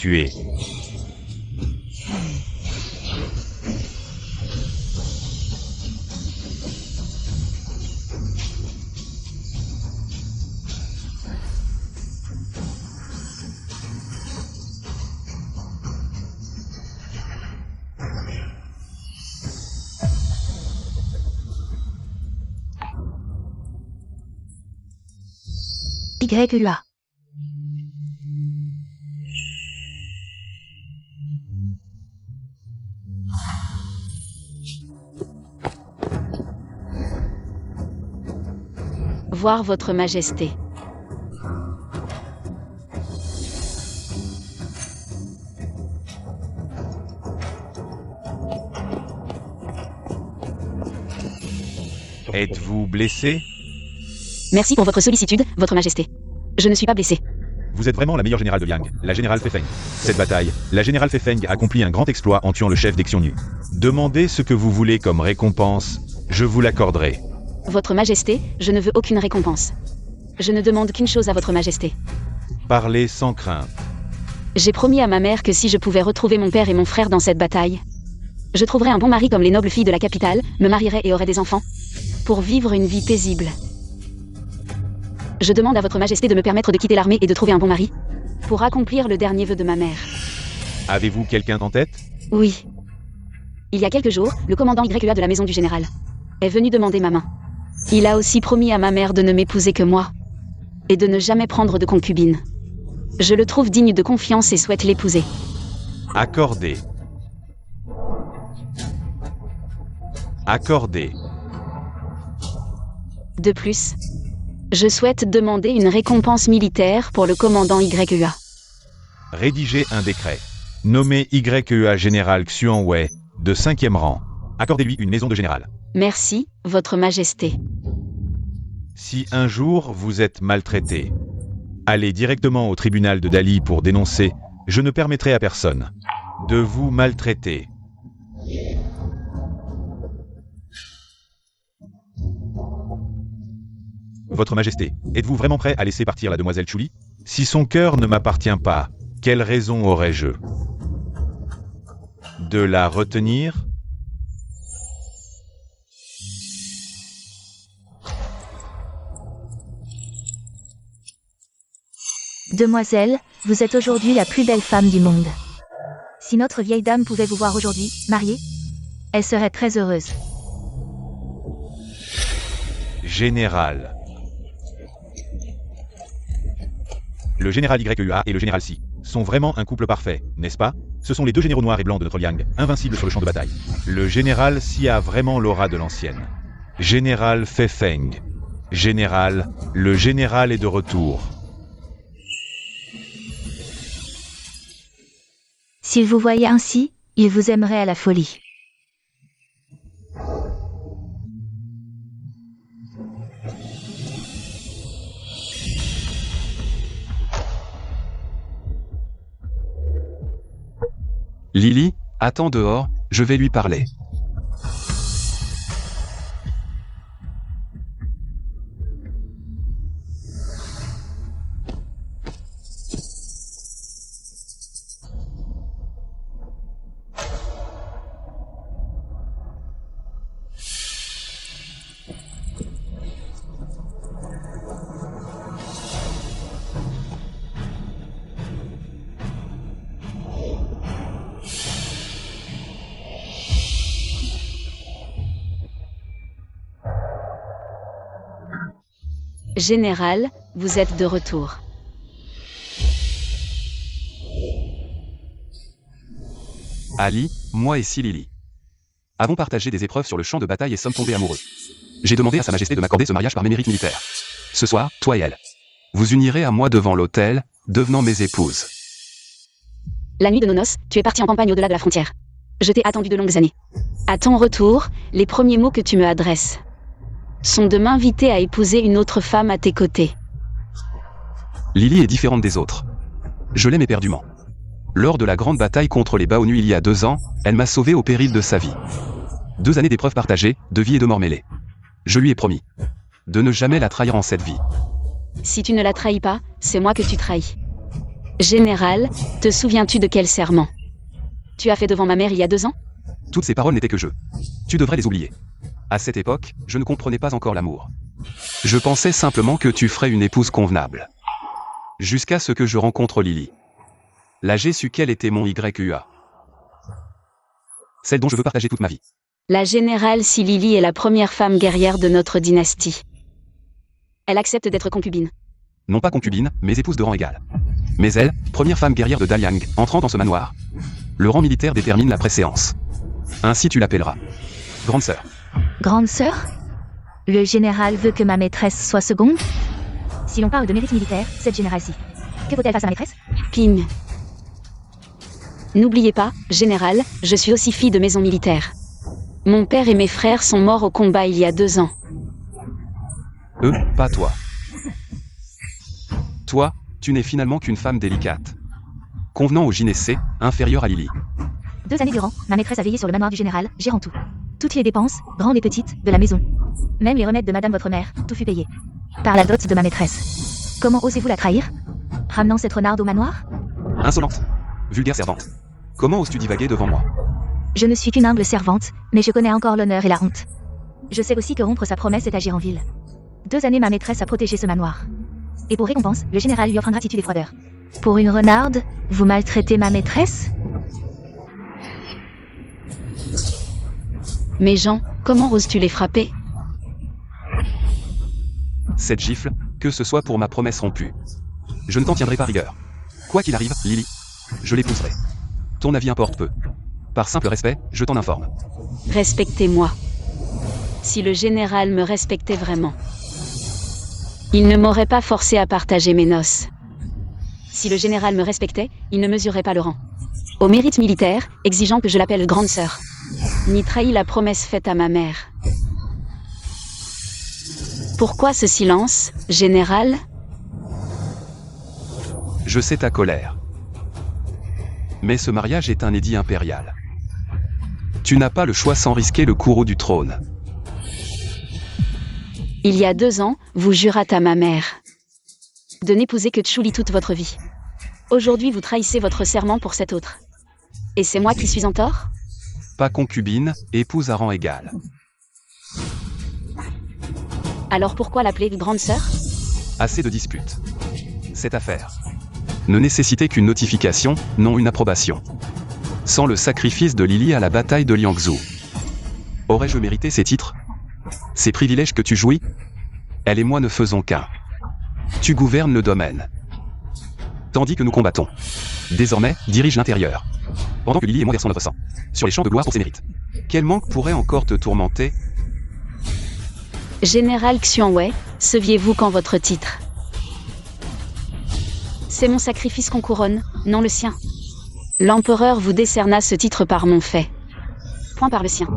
tuer. YUA. Voir votre majesté. Êtes-vous blessé? Merci pour votre sollicitude, votre majesté. Je ne suis pas blessé. Vous êtes vraiment la meilleure générale de Liang, la générale Fei Feng. Cette bataille, la générale Fei Feng accomplit un grand exploit en tuant le chef des Xiongnu. Demandez ce que vous voulez comme récompense, je vous l'accorderai. Votre majesté, je ne veux aucune récompense. Je ne demande qu'une chose à votre majesté. Parlez sans crainte. J'ai promis à ma mère que si je pouvais retrouver mon père et mon frère dans cette bataille, je trouverais un bon mari comme les nobles filles de la capitale, me marierais et aurais des enfants, pour vivre une vie paisible. Je demande à votre majesté de me permettre de quitter l'armée et de trouver un bon mari, pour accomplir le dernier vœu de ma mère. Avez-vous quelqu'un en tête? Oui. Il y a quelques jours, le commandant YUA de la maison du général est venu demander ma main. Il a aussi promis à ma mère de ne m'épouser que moi, et de ne jamais prendre de concubine. Je le trouve digne de confiance et souhaite l'épouser. Accordé. Accordé. De plus, je souhaite demander une récompense militaire pour le commandant YUA. Rédigez un décret. Nommez YUA général Xuan Wei, de 5e rang. Accordez-lui une maison de général. Merci, votre majesté. Si un jour vous êtes maltraité, allez directement au tribunal de Dali pour dénoncer. Je ne permettrai à personne de vous maltraiter. Votre Majesté, êtes-vous vraiment prêt à laisser partir la demoiselle Chuli? Si son cœur ne m'appartient pas, quelle raison aurais-je de la retenir? Demoiselle, vous êtes aujourd'hui la plus belle femme du monde. Si notre vieille dame pouvait vous voir aujourd'hui, mariée, elle serait très heureuse. Général. Le général YUA et le général Si sont vraiment un couple parfait, n'est-ce pas? Ce sont les deux généraux noirs et blancs de notre Liang, invincibles sur le champ de bataille. Le général Si a vraiment l'aura de l'ancienne. Général Fei Feng. Général, le général est de retour. S'il vous voyait ainsi, il vous aimerait à la folie. Lily, attends dehors, je vais lui parler. Général, vous êtes de retour. Ali, moi et Si Lily avons partagé des épreuves sur le champ de bataille et sommes tombés amoureux. J'ai demandé à Sa Majesté de m'accorder ce mariage par mes mérites militaires. Ce soir, toi et elle, vous unirez à moi devant l'autel, devenant mes épouses. La nuit de nos noces, tu es parti en campagne au-delà de la frontière. Je t'ai attendu de longues années. À ton retour, les premiers mots que tu me adresses sont de m'inviter à épouser une autre femme à tes côtés. Lily est différente des autres. Je l'aime éperdument. Lors de la grande bataille contre les Baonu il y a 2 ans, elle m'a sauvé au péril de sa vie. 2 années d'épreuves partagées, de vie et de mort mêlée. Je lui ai promis de ne jamais la trahir en cette vie. Si tu ne la trahis pas, c'est moi que tu trahis. Général, te souviens-tu de quel serment tu as fait devant ma mère il y a 2 ans? Toutes ces paroles n'étaient que jeux. Tu devrais les oublier. À cette époque, je ne comprenais pas encore l'amour. Je pensais simplement que tu ferais une épouse convenable. Jusqu'à ce que je rencontre Lily. Là j'ai su quel était mon YUA. Celle dont je veux partager toute ma vie. La générale Si Lily est la première femme guerrière de notre dynastie. Elle accepte d'être concubine. Non pas concubine, mais épouse de rang égal. Mais elle, première femme guerrière de Daliang, entrant dans ce manoir. Le rang militaire détermine la préséance. Ainsi tu l'appelleras. Grande sœur. Grande sœur? Le général veut que ma maîtresse soit seconde? Si l'on parle de mérite militaire, cette générale-ci. Que vaut-elle face à ma maîtresse? Ping. N'oubliez pas, général, je suis aussi fille de maison militaire. Mon père et mes frères sont morts au combat il y a 2 ans. Eux, pas toi. Toi, tu n'es finalement qu'une femme délicate. Convenant au gynécée, inférieure à Lily. 2 années durant, ma maîtresse a veillé sur le manoir du général, gérant tout. Toutes les dépenses, grandes et petites, de la maison. Même les remèdes de madame votre mère, tout fut payé. Par la dot de ma maîtresse. Comment osez-vous la trahir? Ramenant cette renarde au manoir? Insolente. Vulgaire servante. Comment oses-tu divaguer devant moi? Je ne suis qu'une humble servante, mais je connais encore l'honneur et la honte. Je sais aussi que rompre sa promesse est agir en ville. 2 années ma maîtresse a protégé ce manoir. Et pour récompense, le général lui offre ingratitude et froideur. Pour une renarde, vous maltraitez ma maîtresse? Mais Jean, comment oses-tu les frapper? Cette gifle, que ce soit pour ma promesse rompue. Je ne t'en tiendrai pas rigueur. Quoi qu'il arrive, Lily, je l'épouserai. Ton avis importe peu. Par simple respect, je t'en informe. Respectez-moi. Si le général me respectait vraiment, il ne m'aurait pas forcé à partager mes noces. Si le général me respectait, il ne mesurerait pas le rang. Au mérite militaire, exigeant que je l'appelle grande sœur. Ni trahi la promesse faite à ma mère. Pourquoi ce silence, général? Je sais ta colère. Mais ce mariage est un édit impérial. Tu n'as pas le choix sans risquer le courroux du trône. Il y a 2 ans, vous jurâtes à ma mère de n'épouser que Tchouli toute votre vie. Aujourd'hui, vous trahissez votre serment pour cet autre. Et c'est moi qui suis en tort? Pas concubine, épouse à rang égal. Alors pourquoi l'appeler grande sœur? Assez de disputes. Cette affaire ne nécessitait qu'une notification, non une approbation. Sans le sacrifice de Lily à la bataille de Liangzhou. Aurais-je mérité ces titres? Ces privilèges que tu jouis? Elle et moi ne faisons qu'un. Tu gouvernes le domaine. Tandis que nous combattons. Désormais, dirige l'intérieur. Pendant que Lily et moi versons notre sang. Sur les champs de gloire pour ses mérites. Quel manque pourrait encore te tourmenter? Général Xuanwei, saviez-vous qu'en votre titre? C'est mon sacrifice qu'on couronne, non le sien. L'empereur vous décerna ce titre par mon fait. Point par le sien.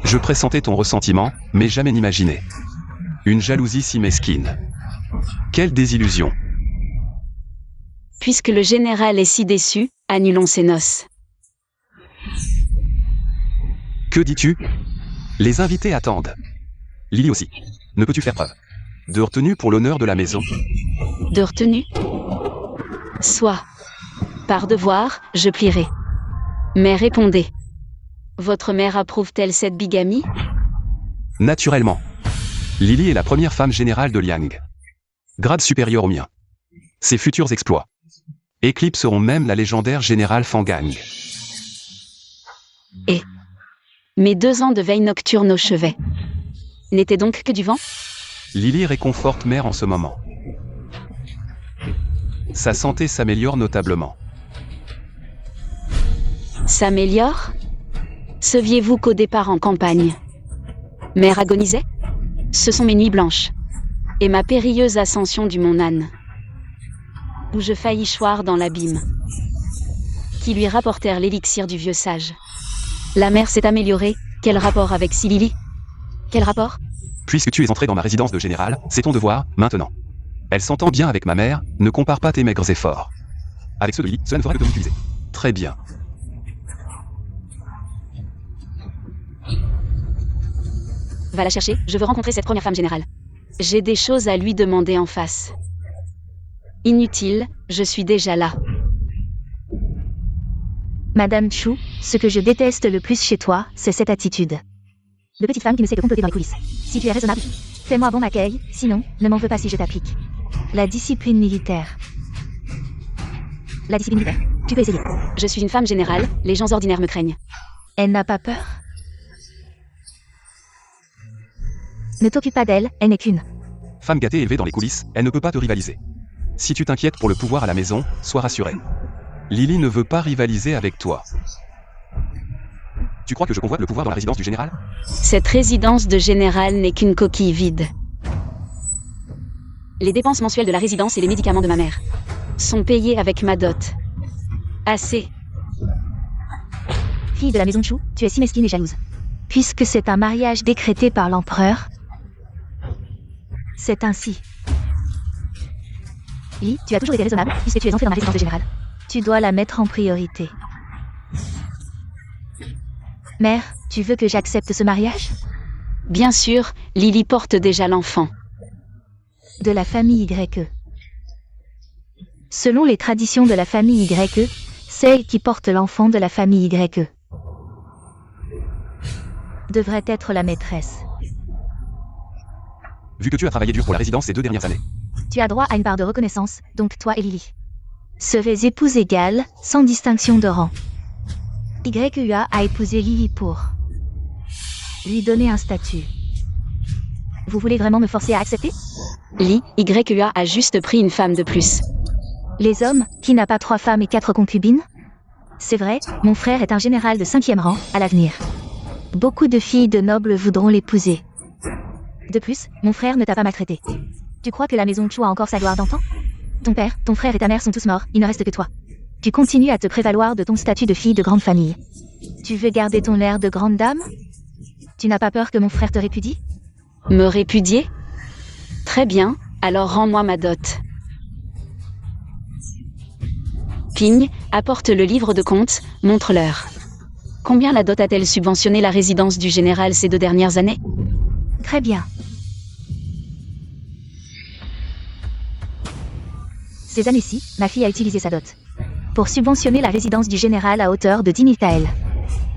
Je pressentais ton ressentiment, mais jamais n'imaginais. Une jalousie si mesquine. Quelle désillusion. Puisque le général est si déçu, annulons ses noces. Que dis-tu? Les invités attendent. Lily aussi. Ne peux-tu faire preuve de retenue pour l'honneur de la maison? De retenue? Soit. Par devoir, je plierai. Mais répondez. Votre mère approuve-t-elle cette bigamie? Naturellement. Lily est la première femme générale de Liang. Grade supérieur au mien. Ses futurs exploits éclipseront même la légendaire générale Fangang. Et mes 2 ans de veille nocturne au chevet n'étaient donc que du vent? Lily réconforte mère en ce moment. Sa santé s'améliore notablement. S'améliore? Saviez-vous qu'au départ en campagne, mère agonisait? Ce sont mes nuits blanches et ma périlleuse ascension du mont Nan, où je faillis choir dans l'abîme, qui lui rapportèrent l'élixir du vieux sage. La mère s'est améliorée, quel rapport avec Silili? Quel rapport? Puisque tu es entré dans ma résidence de général, c'est ton devoir, maintenant. Elle s'entend bien avec ma mère, ne compare pas tes maigres efforts. Avec ceux de Lily, cela ne fera que te utiliser. Très bien. Va la chercher, je veux rencontrer cette première femme générale. J'ai des choses à lui demander en face. Inutile, je suis déjà là. Madame Chu, ce que je déteste le plus chez toi, c'est cette attitude de petite femme qui ne sait que comploter dans les coulisses. Si tu es raisonnable, fais-moi bon accueil, sinon, ne m'en veux pas si je t'applique. La discipline militaire. La discipline militaire. Tu peux essayer. Je suis une femme générale, les gens ordinaires me craignent. Elle n'a pas peur. Ne t'occupe pas d'elle, elle n'est qu'une. Femme gâtée élevée dans les coulisses, elle ne peut pas te rivaliser. Si tu t'inquiètes pour le pouvoir à la maison, sois rassuré. Lily ne veut pas rivaliser avec toi. Tu crois que je convoite le pouvoir dans la résidence du général? Cette résidence de général n'est qu'une coquille vide. Les dépenses mensuelles de la résidence et les médicaments de ma mère sont payés avec ma dot. Assez. Fille de la maison Chu, tu es si mesquine et jalouse. Puisque c'est un mariage décrété par l'empereur, c'est ainsi. Li, tu as toujours été raisonnable, puisque tu es entrée dans la résidence de général. Tu dois la mettre en priorité. Mère, tu veux que j'accepte ce mariage? Bien sûr, Lily porte déjà l'enfant. De la famille YE. Selon les traditions de la famille YE, c'est elle qui porte l'enfant de la famille YE. Devrait être la maîtresse. Vu que tu as travaillé dur pour la résidence ces 2 dernières années. Tu as droit à une part de reconnaissance, donc toi et Lily serez épouses égales, sans distinction de rang. YEA a épousé Lily pour lui donner un statut. Vous voulez vraiment me forcer à accepter? Li, YEA a juste pris une femme de plus. Les hommes, qui n'a pas 3 femmes et 4 concubines? C'est vrai, mon frère est un général de 5e rang, à l'avenir. Beaucoup de filles de nobles voudront l'épouser. De plus, mon frère ne t'a pas maltraité. Tu crois que la maison Chu a encore sa gloire d'antan? Ton père, ton frère et ta mère sont tous morts, il ne reste que toi. Tu continues à te prévaloir de ton statut de fille de grande famille. Tu veux garder ton air de grande dame? Tu n'as pas peur que mon frère te répudie? Me répudier? Très bien, alors rends-moi ma dot. Ping, apporte le livre de comptes, montre-leur. Combien la dot a-t-elle subventionné la résidence du général ces 2 dernières années? Très bien. Ces années-ci, ma fille a utilisé sa dot pour subventionner la résidence du général à hauteur de 10 000 taels.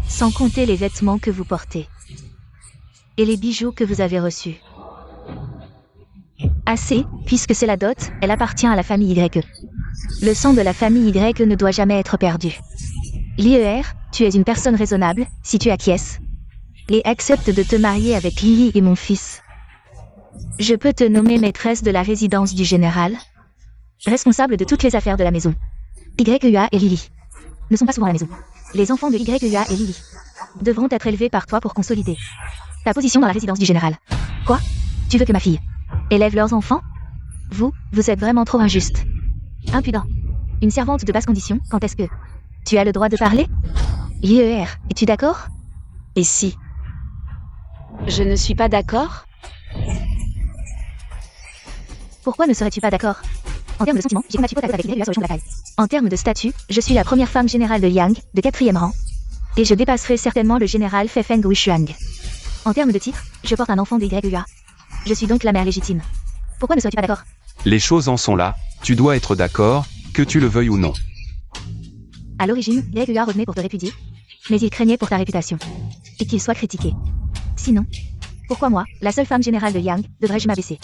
Sans compter les vêtements que vous portez. Et les bijoux que vous avez reçus. Assez, puisque c'est la dot, elle appartient à la famille YE. Le sang de la famille YE ne doit jamais être perdu. L'IER, tu es une personne raisonnable, si tu acquiesces. Et acceptes de te marier avec Lily et mon fils. Je peux te nommer maîtresse de la résidence du général, responsable de toutes les affaires de la maison. YEA et Lily ne sont pas souvent à la maison. Les enfants de YEA et Lily devront être élevés par toi pour consolider ta position dans la résidence du général. Quoi? Tu veux que ma fille élève leurs enfants? Vous êtes vraiment trop injuste. Impudent. Une servante de basse condition, quand est-ce que tu as le droit de parler? IER, es-tu d'accord? Et si je ne suis pas d'accord? Pourquoi ne serais-tu pas d'accord? En termes de sentiments, j'ai combattu côte à côte avec YEA sur le champ de bataille. En termes de statut, je suis la première femme générale de Yang, de 4e rang. Et je dépasserai certainement le général Fei-Feng Wuishuang. En termes de titre, je porte un enfant de YEA. Je suis donc la mère légitime. Pourquoi ne serais-tu pas d'accord? Les choses en sont là, tu dois être d'accord, que tu le veuilles ou non. À l'origine, YEA revenait pour te répudier, mais il craignait pour ta réputation. Et qu'il soit critiqué. Sinon, pourquoi moi, la seule femme générale de Yang, devrais-je m'abaisser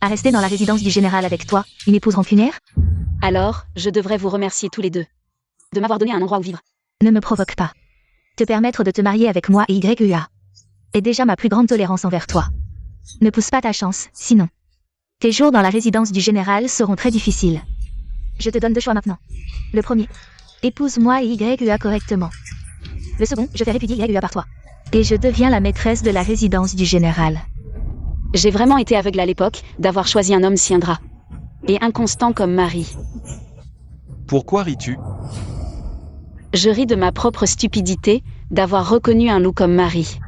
à rester dans la résidence du général avec toi, une épouse rancunière? Alors, je devrais vous remercier tous les deux de m'avoir donné un endroit où vivre. Ne me provoque pas. Te permettre de te marier avec moi et YEA est déjà ma plus grande tolérance envers toi. Ne pousse pas ta chance, sinon tes jours dans la résidence du général seront très difficiles. Je te donne 2 choix maintenant. Le premier, épouse-moi et YEA correctement. Le second, je fais répudier YEA par toi. Et je deviens la maîtresse de la résidence du général. J'ai vraiment été aveugle à l'époque d'avoir choisi un homme si ingrat et inconstant comme mari. Pourquoi ris-tu? Je ris de ma propre stupidité d'avoir reconnu un loup comme mari.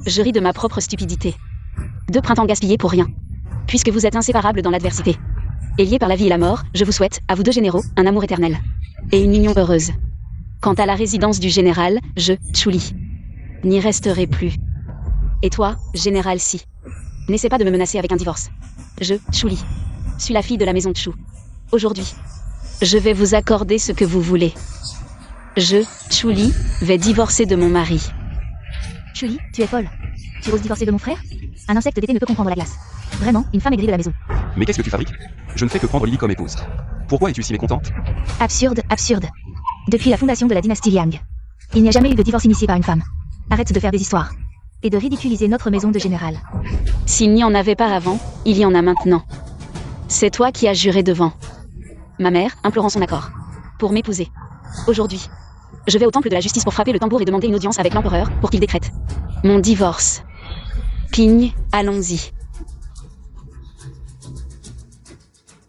Je ris de ma propre stupidité. 2 printemps gaspillés pour rien. Puisque vous êtes inséparables dans l'adversité et liés par la vie et la mort, je vous souhaite, à vous 2 généraux, un amour éternel et une union heureuse. Quant à la résidence du général, je, Chuli, n'y resterai plus. Et toi, général Si, n'essaie pas de me menacer avec un divorce. Je, Chuli, suis la fille de la maison Chu. Aujourd'hui, je vais vous accorder ce que vous voulez. Je, Chuli, vais divorcer de mon mari. Chuli, tu es folle. Tu oses divorcer de mon frère? Un insecte d'été ne peut comprendre la glace. Vraiment, une femme aigrie de la maison. Mais qu'est-ce que tu fabriques? Je ne fais que prendre Lily comme épouse. Pourquoi es-tu si mécontente? Absurde, absurde. Depuis la fondation de la dynastie Liang, il n'y a jamais eu de divorce initié par une femme. Arrête de faire des histoires. Et de ridiculiser notre maison de général. S'il n'y en avait pas avant, il y en a maintenant. C'est toi qui as juré devant ma mère, implorant son accord pour m'épouser. Aujourd'hui, je vais au temple de la justice pour frapper le tambour et demander une audience avec l'empereur pour qu'il décrète mon divorce. Ping, allons-y.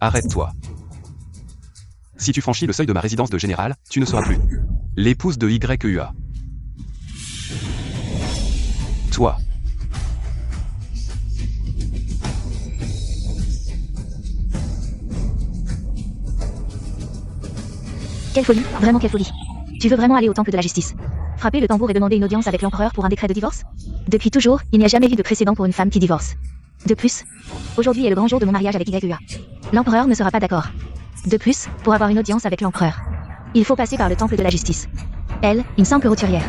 Arrête-toi. Si tu franchis le seuil de ma résidence de général, tu ne seras plus l'épouse de YEA. Toi. Quelle folie, vraiment quelle folie. Tu veux vraiment aller au temple de la justice? Frapper le tambour et demander une audience avec l'empereur pour un décret de divorce? Depuis toujours, il n'y a jamais eu de précédent pour une femme qui divorce. De plus, aujourd'hui est le grand jour de mon mariage avec YEA. L'empereur ne sera pas d'accord. De plus, pour avoir une audience avec l'empereur, il faut passer par le temple de la justice. Elle, une simple roturière.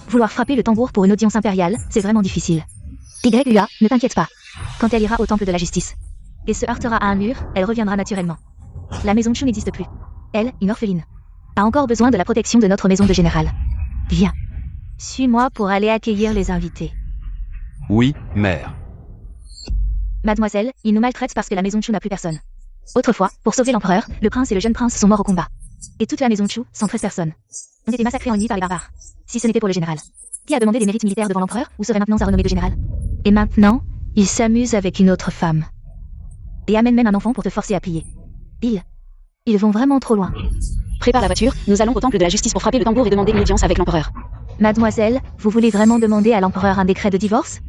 Vouloir frapper le tambour pour une audience impériale, c'est vraiment difficile. YEA, ne t'inquiète pas. Quand elle ira au temple de la justice et se heurtera à un mur, elle reviendra naturellement. La maison Chu n'existe plus. Elle, une orpheline, a encore besoin de la protection de notre maison de général. Viens. Suis-moi pour aller accueillir les invités. Oui, mère. Mademoiselle, ils nous maltraitent parce que la maison Chu n'a plus personne. Autrefois, pour sauver l'empereur, le prince et le jeune prince sont morts au combat. Et toute la maison Chu, 113 personnes, ont été massacrées en une nuit par les barbares. Si ce n'était pour le général, qui a demandé des mérites militaires devant l'empereur, ou serait maintenant sa renommée de général? Et maintenant, il s'amuse avec une autre femme. Et amène même un enfant pour te forcer à plier. Ils vont vraiment trop loin. Prépare la voiture, nous allons au temple de la justice pour frapper le tambour et demander une audience avec l'empereur. Mademoiselle, vous voulez vraiment demander à l'empereur un décret de divorce?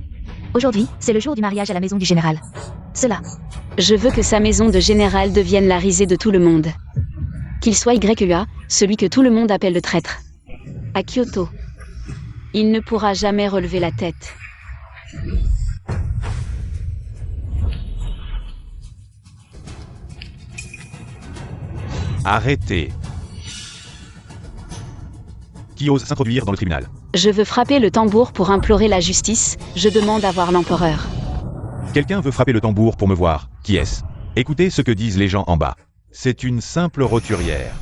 Aujourd'hui, c'est le jour du mariage à la maison du général. Cela. Je veux que sa maison de général devienne la risée de tout le monde. Qu'il soit YEA, celui que tout le monde appelle le traître. À Kyoto, il ne pourra jamais relever la tête. Arrêtez. Qui ose s'introduire dans le tribunal? Je veux frapper le tambour pour implorer la justice, je demande à voir l'empereur. Quelqu'un veut frapper le tambour pour me voir. Qui est-ce? Écoutez ce que disent les gens en bas. C'est une simple roturière.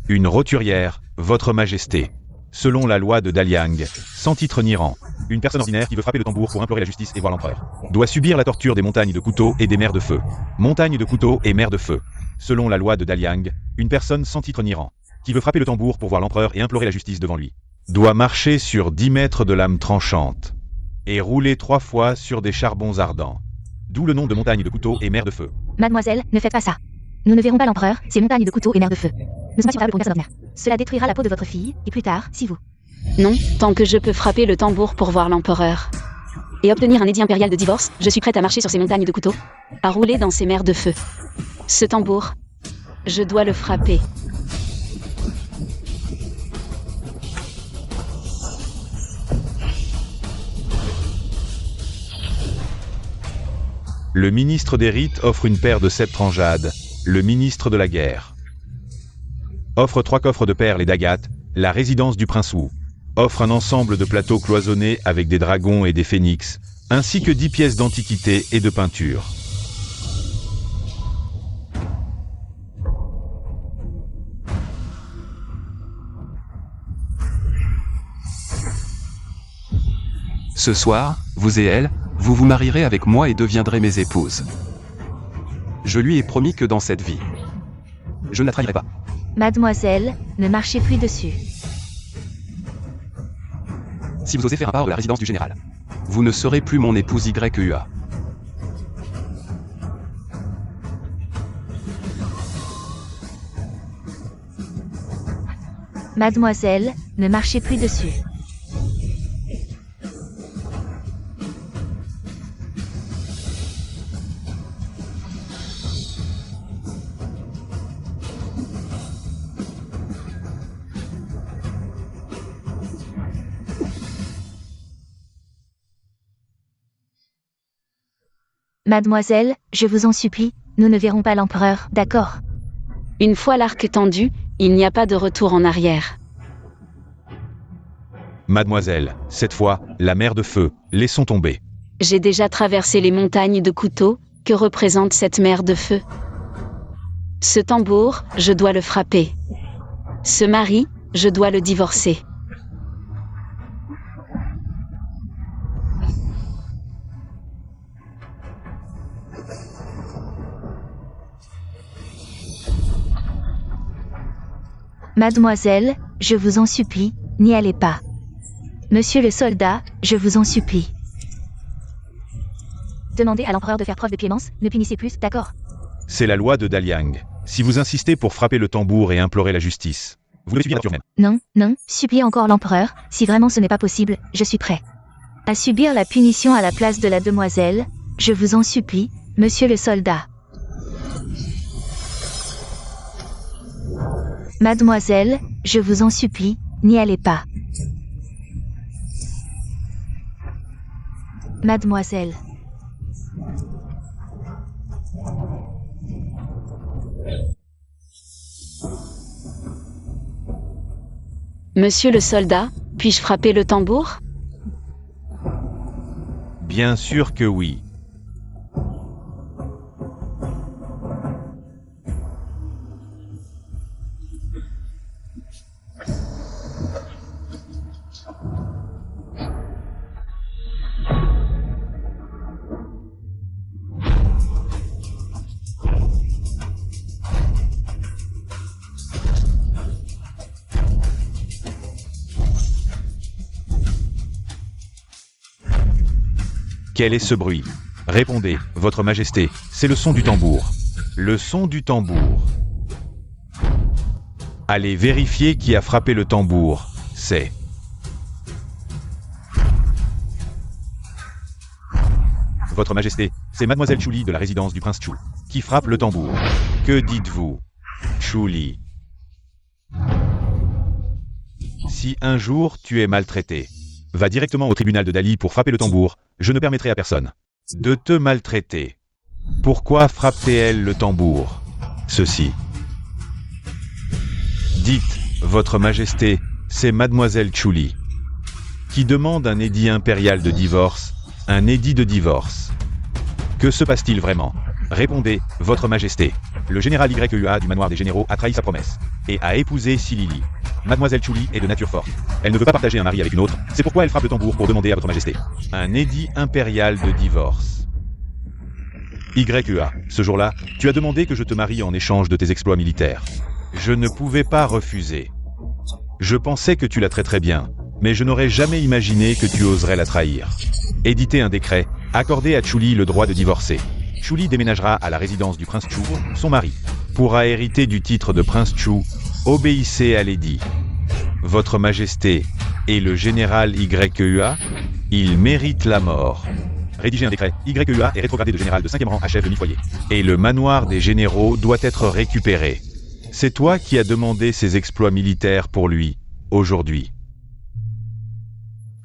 Une roturière, votre majesté. Selon la loi de Daliang, sans titre ni rang, une personne ordinaire qui veut frapper le tambour pour implorer la justice et voir l'empereur doit subir la torture des montagnes de couteaux et des mers de feu. Montagnes de couteaux et mers de feu. Selon la loi de Daliang, une personne sans titre ni rang, qui veut frapper le tambour pour voir l'empereur et implorer la justice devant lui, doit marcher sur 10 mètres de lame tranchante et rouler 3 fois sur des charbons ardents. D'où le nom de montagne de couteaux et mer de feu. Mademoiselle, ne faites pas ça. Nous ne verrons pas l'empereur, ces montagnes de couteaux et mer de feu ne sont pas supportables pour une personne ordinaire. Cela détruira la peau de votre fille, et plus tard, si vous... Non, tant que je peux frapper le tambour pour voir l'empereur et obtenir un édit impérial de divorce, je suis prête à marcher sur ces montagnes de couteaux, à rouler dans ces mers de feu. Ce tambour, je dois le frapper. Le ministre des rites offre une paire de sceptres en jade, le ministre de la guerre. Offre 3 coffres de perles et d'agates, la résidence du prince Wu. Offre un ensemble de plateaux cloisonnés avec des dragons et des phénix, ainsi que 10 pièces d'antiquité et de peinture. Ce soir, vous et elle, vous vous marierez avec moi et deviendrez mes épouses. Je lui ai promis que dans cette vie, je ne la trahirai pas. Mademoiselle, ne marchez plus dessus. Si vous osez faire un pas hors de la résidence du général, vous ne serez plus mon épouse YEA. Mademoiselle, ne marchez plus dessus. Mademoiselle, je vous en supplie, nous ne verrons pas l'empereur, d'accord? Une fois l'arc tendu, il n'y a pas de retour en arrière. Mademoiselle, cette fois, la mer de feu, laissons tomber. J'ai déjà traversé les montagnes de couteaux, que représente cette mer de feu. Ce tambour, je dois le frapper. Ce mari, je dois le divorcer. Mademoiselle, je vous en supplie, n'y allez pas. Monsieur le soldat, je vous en supplie. Demandez à l'empereur de faire preuve de clémence, ne punissez plus, d'accord? C'est la loi de Daliang. Si vous insistez pour frapper le tambour et implorer la justice, vous le subirez nature même. Non, non, suppliez encore l'empereur, si vraiment ce n'est pas possible, je suis prêt. À subir la punition à la place de la demoiselle, je vous en supplie, monsieur le soldat. Mademoiselle, je vous en supplie, n'y allez pas. Mademoiselle. Monsieur le soldat, puis-je frapper le tambour? Bien sûr que oui. Quel est ce bruit? Répondez, Votre Majesté, c'est le son du tambour. Le son du tambour. Allez vérifier qui a frappé le tambour. C'est... Votre Majesté, c'est Mademoiselle Chuli de la résidence du prince Chu, qui frappe le tambour. Que dites-vous, Chuli? Si un jour tu es maltraité, va directement au tribunal de Dali pour frapper le tambour. Je ne permettrai à personne de te maltraiter. Pourquoi frappe-t-elle le tambour? Ceci. Dites, Votre Majesté, c'est Mademoiselle Chuli, qui demande un édit impérial de divorce. Un édit de divorce. Que se passe-t-il vraiment? Répondez, Votre Majesté. Le général YEA du manoir des généraux a trahi sa promesse et a épousé Silili. Mademoiselle Chuli est de nature forte. Elle ne veut pas partager un mari avec une autre, c'est pourquoi elle frappe le tambour pour demander à Votre Majesté un édit impérial de divorce. YEA, ce jour-là, tu as demandé que je te marie en échange de tes exploits militaires. Je ne pouvais pas refuser. Je pensais que tu la traiterais bien, mais je n'aurais jamais imaginé que tu oserais la trahir. Éditer un décret, accorder à Chuli le droit de divorcer. Chuli déménagera à la résidence du prince Chu, son mari. Pourra hériter du titre de prince Chu. Obéissez à l'édit. Votre Majesté et le général YEA, il mérite la mort. Rédiger un décret. YEA est rétrogradé de général de 5e rang à chef de mi-foyer. Et le manoir des généraux doit être récupéré. C'est toi qui as demandé ces exploits militaires pour lui, aujourd'hui.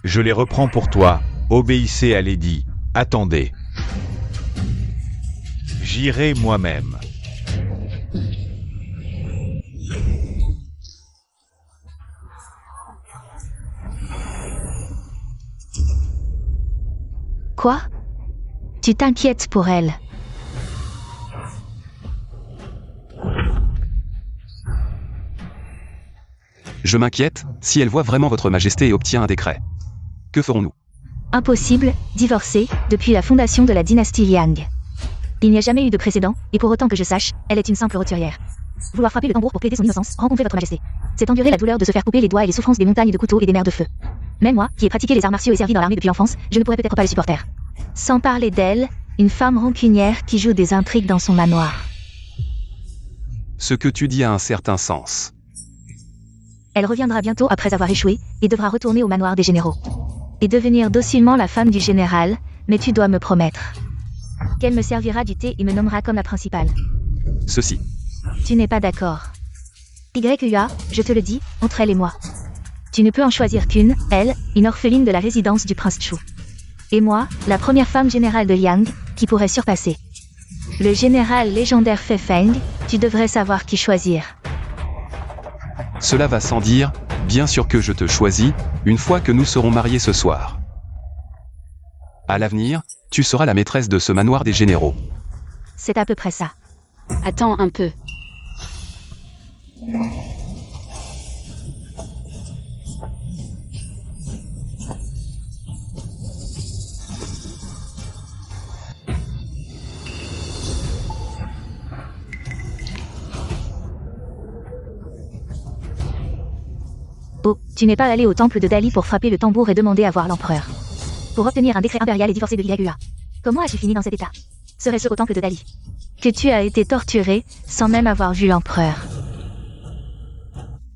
Je les reprends pour toi. Obéissez à l'édit. Attendez. J'irai moi-même. Quoi? Tu t'inquiètes pour elle. Je m'inquiète, si elle voit vraiment Votre Majesté et obtient un décret. Que ferons-nous? Impossible, divorcée, depuis la fondation de la dynastie Liang. Il n'y a jamais eu de précédent, et pour autant que je sache, elle est une simple roturière. Vouloir frapper le tambour pour plaider son innocence, rencontrer Votre Majesté. C'est endurer la douleur de se faire couper les doigts et les souffrances des montagnes de couteaux et des mers de feu. Même moi, qui ai pratiqué les arts martiaux et servi dans l'armée depuis l'enfance, je ne pourrais peut-être pas le supporter. Sans parler d'elle, une femme rancunière qui joue des intrigues dans son manoir. Ce que tu dis a un certain sens. Elle reviendra bientôt après avoir échoué, et devra retourner au manoir des généraux. Et devenir docilement la femme du général, mais tu dois me promettre qu'elle me servira du thé et me nommera comme la principale. Ceci. Tu n'es pas d'accord. YEA, je te le dis, entre elle et moi. Tu ne peux en choisir qu'une, elle, une orpheline de la résidence du prince Chu. Et moi, la première femme générale de Liang, qui pourrait surpasser le général légendaire Fei Feng, tu devrais savoir qui choisir. Cela va sans dire, Bien sûr que je te choisis, une fois que nous serons mariés ce soir. À l'avenir, tu seras la maîtresse de ce manoir des généraux. C'est à peu près ça. Attends un peu. Oh, tu n'es pas allé au temple de Dali pour frapper le tambour et demander à voir l'empereur. Pour obtenir un décret impérial et divorcer de Ligagua. Comment as-tu fini dans cet état? Serait-ce au temple de Dali que tu as été torturé sans même avoir vu l'empereur?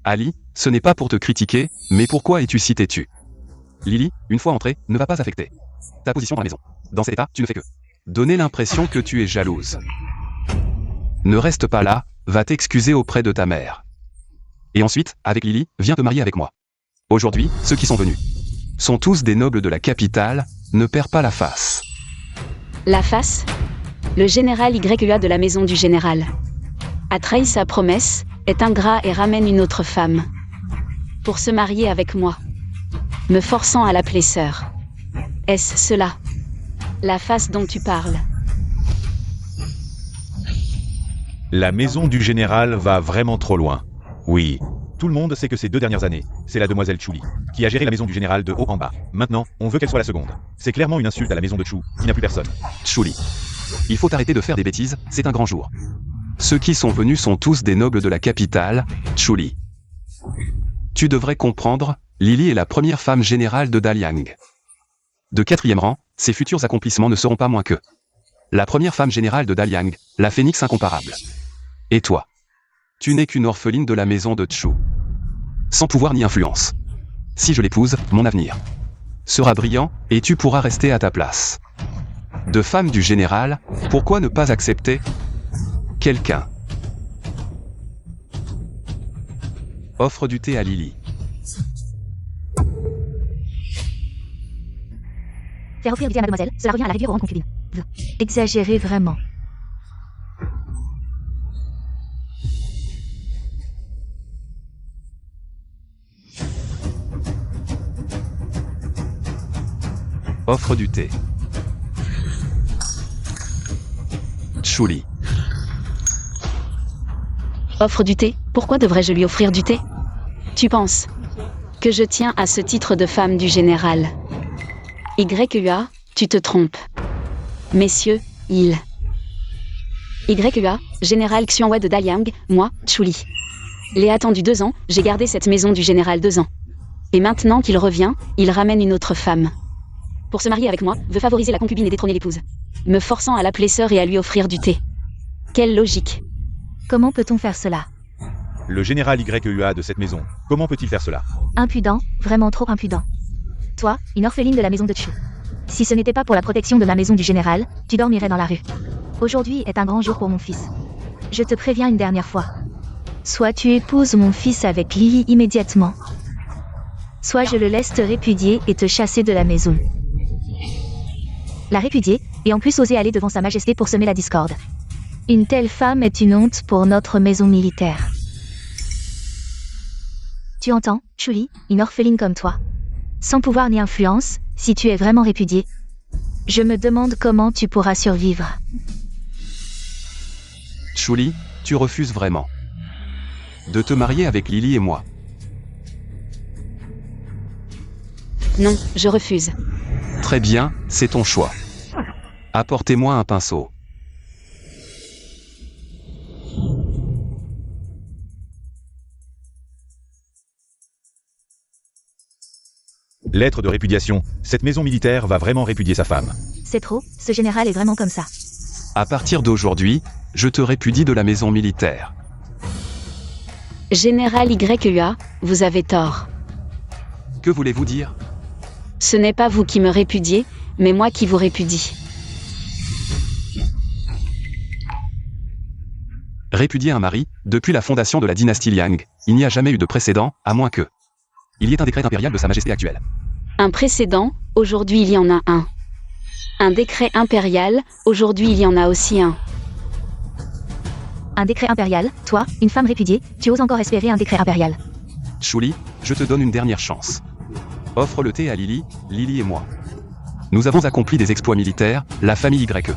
Ali, ce n'est pas pour te critiquer, mais pourquoi es-tu si têtu? Lily, une fois entrée, ne va pas affecter ta position dans la maison. Dans cet état, tu ne fais que donner l'impression que tu es jalouse. Ne reste pas là, va t'excuser auprès de ta mère. Et ensuite, avec Lily, viens te marier avec moi. Aujourd'hui, ceux qui sont venus sont tous des nobles de la capitale, ne perds pas la face. La face? Le général YUA de la maison du général a trahi sa promesse, est ingrat et ramène une autre femme pour se marier avec moi, me forçant à l'appeler sœur. Est-ce cela? La face dont tu parles? La maison du général va vraiment trop loin. Oui. Tout le monde sait que ces 2 dernières années, c'est la demoiselle Chuli qui a géré la maison du général de haut en bas. Maintenant, on veut qu'elle soit la seconde. C'est clairement une insulte à la maison de Chu, qui n'a plus personne. Chuli. Il faut arrêter de faire des bêtises, c'est un grand jour. Ceux qui sont venus sont tous des nobles de la capitale, Chuli. Tu devrais comprendre, Lily est la première femme générale de Daliang. De 4e rang, ses futurs accomplissements ne seront pas moins que la première femme générale de Daliang, la phénix incomparable. Et toi? Tu n'es qu'une orpheline de la maison de Chu. Sans pouvoir ni influence. Si je l'épouse, mon avenir sera brillant, et tu pourras rester à ta place. De femme du général, pourquoi ne pas accepter quelqu'un? Offre du thé à Lily. Faire offrir du thé à mademoiselle, cela revient à la réduire au rang de concubine. Exagéré vraiment. Offre du thé. Chuli. Offre du thé? Pourquoi devrais-je lui offrir du thé? Tu penses que je tiens à ce titre de femme du général? YUA, tu te trompes. Messieurs, il... YUA, général Xuanhua de Daliang, moi, Chuli. L'ai attendu 2 ans, j'ai gardé cette maison du général 2 ans. Et maintenant qu'il revient, il ramène une autre femme. Pour se marier avec moi, veut favoriser la concubine et détrôner l'épouse. Me forçant à l'appeler sœur et à lui offrir du thé. Quelle logique. Comment peut-on faire cela? Le général YUA de cette maison, comment peut-il faire cela? Impudent, vraiment trop impudent. Toi, une orpheline de la maison de Chu. Si ce n'était pas pour la protection de la maison du général, tu dormirais dans la rue. Aujourd'hui est un grand jour pour mon fils. Je te préviens une dernière fois. Soit tu épouses mon fils avec Lily immédiatement, soit je le laisse te répudier et te chasser de la maison. La répudier, et en plus oser aller devant sa majesté pour semer la discorde. Une telle femme est une honte pour notre maison militaire. Tu entends, Chuli, une orpheline comme toi. Sans pouvoir ni influence, si tu es vraiment répudié. Je me demande comment tu pourras survivre. Chuli, tu refuses vraiment de te marier avec Lily et moi. Non, je refuse. Très bien, c'est ton choix. Apportez-moi un pinceau. Lettre de répudiation. Cette maison militaire va vraiment répudier sa femme. C'est trop, ce général est vraiment comme ça. À partir d'aujourd'hui, je te répudie de la maison militaire. Général YUA, vous avez tort. Que voulez-vous dire? Ce n'est pas vous qui me répudiez, mais moi qui vous répudie. Répudier un mari, depuis la fondation de la dynastie Liang, il n'y a jamais eu de précédent, à moins que il y ait un décret impérial de Sa Majesté actuelle. Un précédent, aujourd'hui il y en a un. Un décret impérial, aujourd'hui il y en a aussi un. Un décret impérial, toi, une femme répudiée, tu oses encore espérer un décret impérial. Chuli, Je te donne une dernière chance. Offre le thé à Lily, Lily et moi. Nous avons accompli des exploits militaires, la famille YE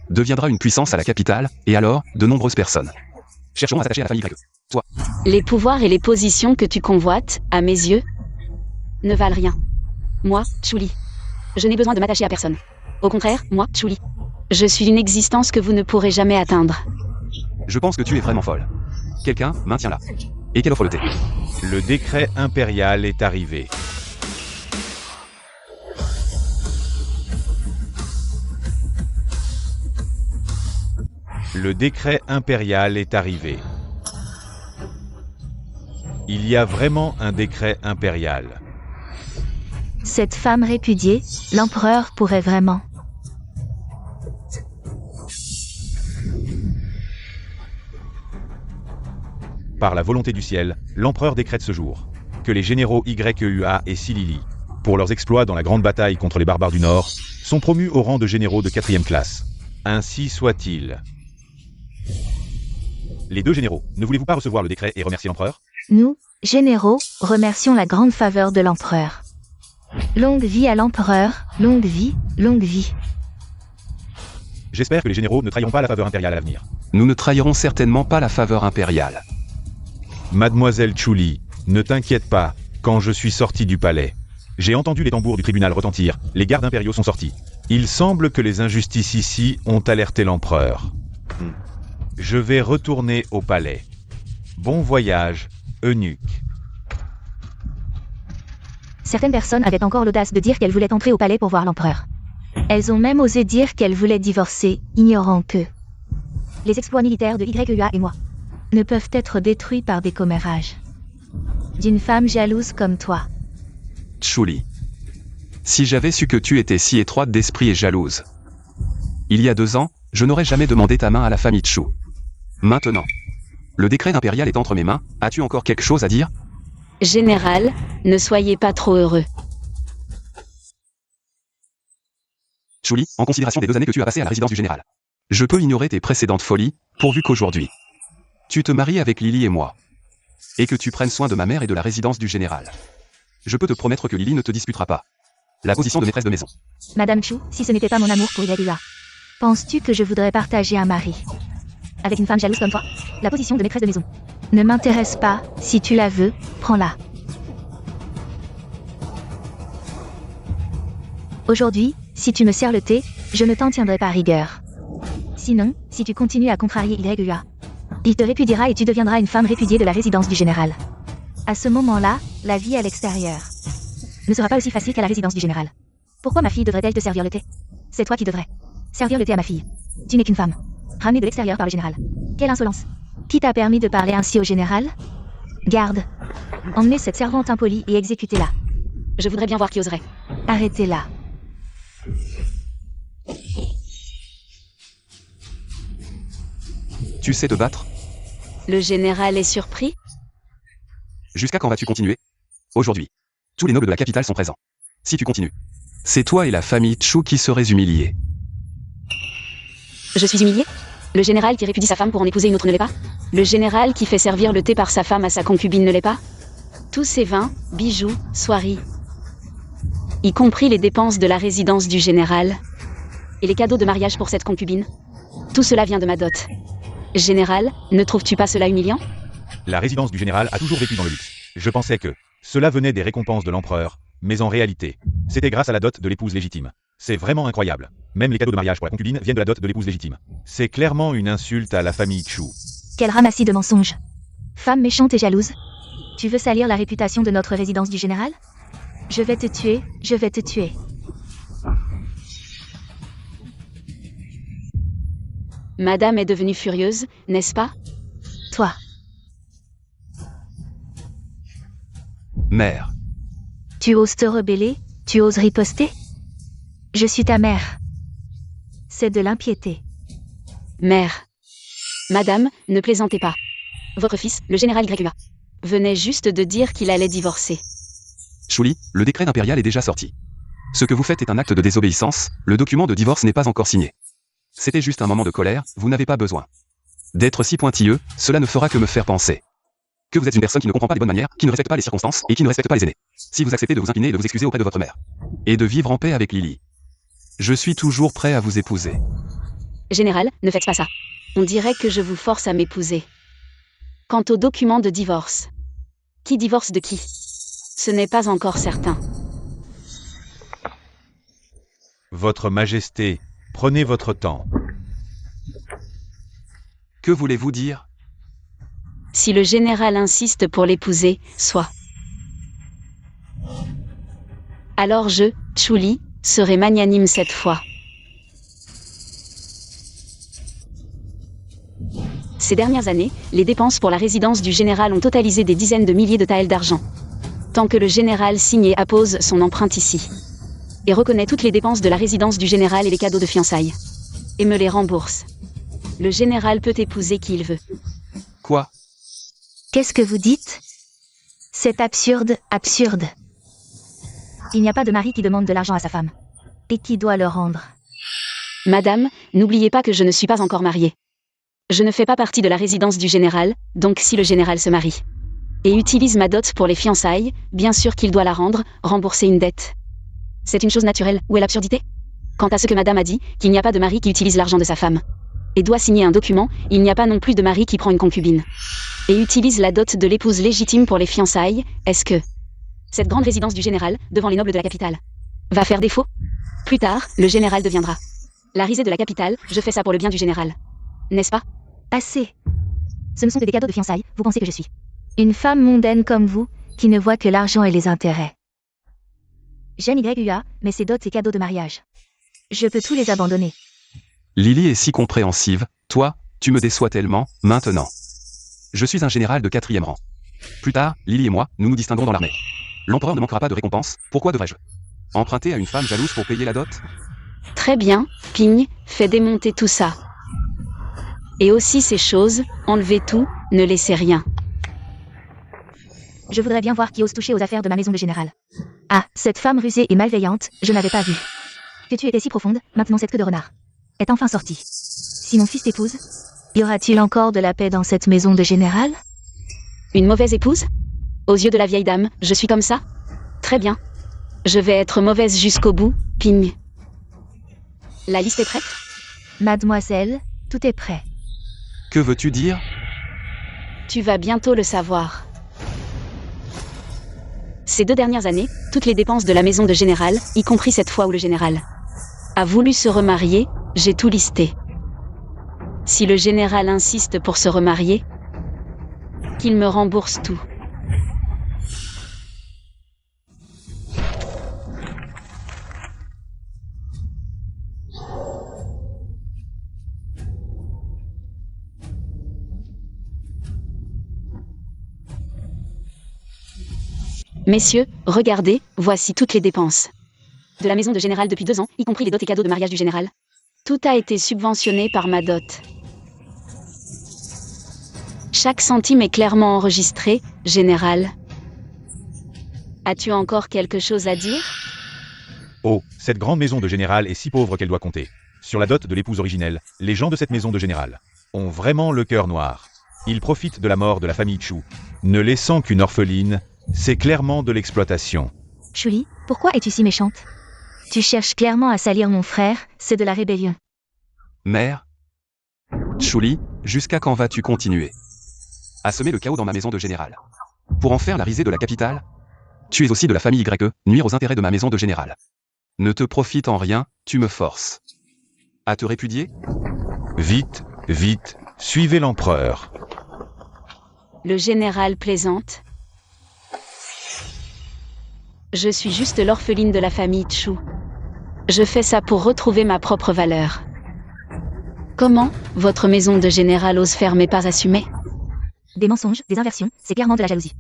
deviendra une puissance à la capitale, et alors, de nombreuses personnes chercheront à s'attacher à la famille YE. Toi, Les pouvoirs et les positions que tu convoites, à mes yeux, ne valent rien. Moi, Chuli, je n'ai besoin de m'attacher à personne. Au contraire, moi, Chuli, je suis une existence que vous ne pourrez jamais atteindre. je pense que tu es vraiment folle. Quelqu'un, maintiens-la. Et qu'elle offre le thé. Le décret impérial est arrivé. Le décret impérial est arrivé. Il y a vraiment un décret impérial. Cette femme répudiée, l'empereur pourrait vraiment. Par la volonté du ciel, l'empereur décrète ce jour que les généraux YEUA et Silili, pour leurs exploits dans la grande bataille contre les barbares du Nord, sont promus au rang de généraux de 4e classe. Ainsi soit-il. Les deux généraux, ne voulez-vous pas recevoir le décret et remercier l'empereur? Nous, généraux, remercions la grande faveur de l'empereur. Longue vie à l'empereur, longue vie, longue vie. J'espère que les généraux ne trahiront pas la faveur impériale à l'avenir. Nous ne trahirons certainement pas la faveur impériale. Mademoiselle Chuli, ne t'inquiète pas, quand je suis sorti du palais, j'ai entendu les tambours du tribunal retentir, les gardes impériaux sont sortis. Il semble que les injustices ici ont alerté l'empereur. Je vais retourner au palais. Bon voyage, eunuque. Certaines personnes avaient encore l'audace de dire qu'elles voulaient entrer au palais pour voir l'empereur. Elles ont même osé dire qu'elles voulaient divorcer, ignorant que les exploits militaires de YEA et moi ne peuvent être détruits par des commérages d'une femme jalouse comme toi. Chuli. Si j'avais su que tu étais si étroite d'esprit et jalouse. Il y a 2 ans, je n'aurais jamais demandé ta main à la famille Chu. Maintenant, le décret impérial est entre mes mains, as-tu encore quelque chose à dire? Général, ne soyez pas trop heureux. Chuli, en considération des 2 années que tu as passées à la résidence du général. Je peux ignorer tes précédentes folies, pourvu qu'aujourd'hui, tu te maries avec Lily et moi. Et que tu prennes soin de ma mère et de la résidence du général. Je peux te promettre que Lily ne te disputera pas la position de maîtresse de maison. Madame Chu, si ce n'était pas mon amour pour YEA, penses-tu que je voudrais partager un mari avec une femme jalouse comme toi? La position de maîtresse de maison ne m'intéresse pas, si tu la veux, prends-la. Aujourd'hui, si tu me sers le thé, je ne t'en tiendrai pas rigueur. Sinon, si tu continues à contrarier YEA, il te répudiera et tu deviendras une femme répudiée de la résidence du général. À ce moment-là, la vie à l'extérieur ne sera pas aussi facile qu'à la résidence du général. Pourquoi ma fille devrait-elle te servir le thé? C'est toi qui devrais servir le thé à ma fille. Tu n'es qu'une femme, ramenée de l'extérieur par le général. Quelle insolence! Qui t'a permis de parler ainsi au général? Garde. Emmenez cette servante impolie et exécutez-la. Je voudrais bien voir qui oserait. Arrêtez-la. Tu sais te battre? Le général est surpris? Jusqu'à quand vas-tu continuer? Aujourd'hui, tous les nobles de la capitale sont présents. Si tu continues, c'est toi et la famille Chu qui serez humiliés. Je suis humilié? Le général qui répudie sa femme pour en épouser une autre ne l'est pas? Le général qui fait servir le thé par sa femme à sa concubine ne l'est pas? Tous ces vins, bijoux, soieries, y compris les dépenses de la résidence du général, et les cadeaux de mariage pour cette concubine, tout cela vient de ma dot. Général, ne trouves-tu pas cela humiliant? La résidence du général a toujours vécu dans le luxe. Je pensais que cela venait des récompenses de l'empereur, mais en réalité, c'était grâce à la dot de l'épouse légitime. C'est vraiment incroyable. Même les cadeaux de mariage pour la concubine viennent de la dot de l'épouse légitime. C'est clairement une insulte à la famille Chu. Quel ramassis de mensonges. Femme méchante et jalouse. Tu veux salir la réputation de notre résidence du général? Je vais te tuer, je vais te tuer. Madame est devenue furieuse, n'est-ce pas? Toi. Mère. Tu oses te rebeller? Tu oses riposter? Je suis ta mère. C'est de l'impiété. Mère. Madame, ne plaisantez pas. Votre fils, le général YEA, venait juste de dire qu'il allait divorcer. Chuli, le décret impérial est déjà sorti. Ce que vous faites est un acte de désobéissance, le document de divorce n'est pas encore signé. C'était juste un moment de colère, vous n'avez pas besoin d'être si pointilleux, cela ne fera que me faire penser Que vous êtes une personne qui ne comprend pas les bonnes manières, qui ne respecte pas les circonstances et qui ne respecte pas les aînés. Si vous acceptez de vous incliner et de vous excuser auprès de votre mère. Et de vivre en paix avec Lily. Je suis toujours prêt à vous épouser. Général, ne faites pas ça. On dirait que je vous force à m'épouser. Quant au document de divorce. Qui divorce de qui? Ce n'est pas encore certain. Votre Majesté, prenez votre temps. Que voulez-vous dire? Si le général insiste pour l'épouser, soit. Alors je, Chuli, serai magnanime cette fois. Ces dernières années, les dépenses pour la résidence du général ont totalisé des dizaines de milliers de taels d'argent. Tant que le général signe et appose son empreinte ici. Et reconnaît toutes les dépenses de la résidence du général et les cadeaux de fiançailles. Et me les rembourse. Le général peut épouser qui il veut. Quoi? Qu'est-ce que vous dites? C'est absurde, absurde. Il n'y a pas de mari qui demande de l'argent à sa femme. Et qui doit le rendre. Madame, n'oubliez pas que je ne suis pas encore mariée. Je ne fais pas partie de la résidence du général, donc si le général se marie et utilise ma dot pour les fiançailles, bien sûr qu'il doit la rendre, rembourser une dette. C'est une chose naturelle, où est l'absurdité? Quant à ce que madame a dit, qu'il n'y a pas de mari qui utilise l'argent de sa femme et doit signer un document, il n'y a pas non plus de mari qui prend une concubine et utilise la dot de l'épouse légitime pour les fiançailles, est-ce que cette grande résidence du général, devant les nobles de la capitale, va faire défaut? Plus tard, le général deviendra la risée de la capitale, je fais ça pour le bien du général. N'est-ce pas? Assez. Ce ne sont que des cadeaux de fiançailles, vous pensez que je suis une femme mondaine comme vous, qui ne voit que l'argent et les intérêts. J'aime YUA, mais c'est dots et cadeaux de mariage. Je peux tous les abandonner. Lily est si compréhensive, toi, tu me déçois tellement, maintenant. Je suis un général de 4e rang. Plus tard, Lily et moi, nous nous distinguerons dans l'armée. L'empereur ne manquera pas de récompense, pourquoi devrais-je emprunter à une femme jalouse pour payer la dot? Très bien, Ping, fais démonter tout ça. Et aussi ces choses, enlevez tout, ne laissez rien. Je voudrais bien voir qui ose toucher aux affaires de ma maison de général. Ah, cette femme rusée et malveillante, je n'avais pas vu. Que tu étais si profonde, maintenant cette queue de renard est enfin sortie. Si mon fils t'épouse, y aura-t-il encore de la paix dans cette maison de général? Une mauvaise épouse? Aux yeux de la vieille dame, je suis comme ça? Très bien. Je vais être mauvaise jusqu'au bout, Ping. La liste est prête? Mademoiselle, tout est prêt. Que veux-tu dire? Tu vas bientôt le savoir. Ces 2 dernières années, toutes les dépenses de la maison de général, y compris cette fois où le général a voulu se remarier, j'ai tout listé. Si le général insiste pour se remarier, qu'il me rembourse tout. Messieurs, regardez, voici toutes les dépenses de la maison de général depuis 2 ans, y compris les dots et cadeaux de mariage du général. Tout a été subventionné par ma dot. Chaque centime est clairement enregistré, général. As-tu encore quelque chose à dire? Oh, cette grande maison de général est si pauvre qu'elle doit compter. Sur la dot de l'épouse originelle, les gens de cette maison de général ont vraiment le cœur noir. Ils profitent de la mort de la famille Chu, ne laissant qu'une orpheline. C'est clairement de l'exploitation. Chuli, pourquoi es-tu si méchante? Tu cherches clairement à salir mon frère, c'est de la rébellion. Mère? Chuli, jusqu'à quand vas-tu continuer à semer le chaos dans ma maison de général? Pour en faire la risée de la capitale? Tu es aussi de la famille YE, nuire aux intérêts de ma maison de général. Ne te profite en rien, tu me forces à te répudier? Vite, vite, suivez l'empereur. Le général plaisante. Je suis juste l'orpheline de la famille Chu. Je fais ça pour retrouver ma propre valeur. Comment, votre maison de général ose faire mes pas assumés? Des mensonges, des inversions, c'est clairement de la jalousie.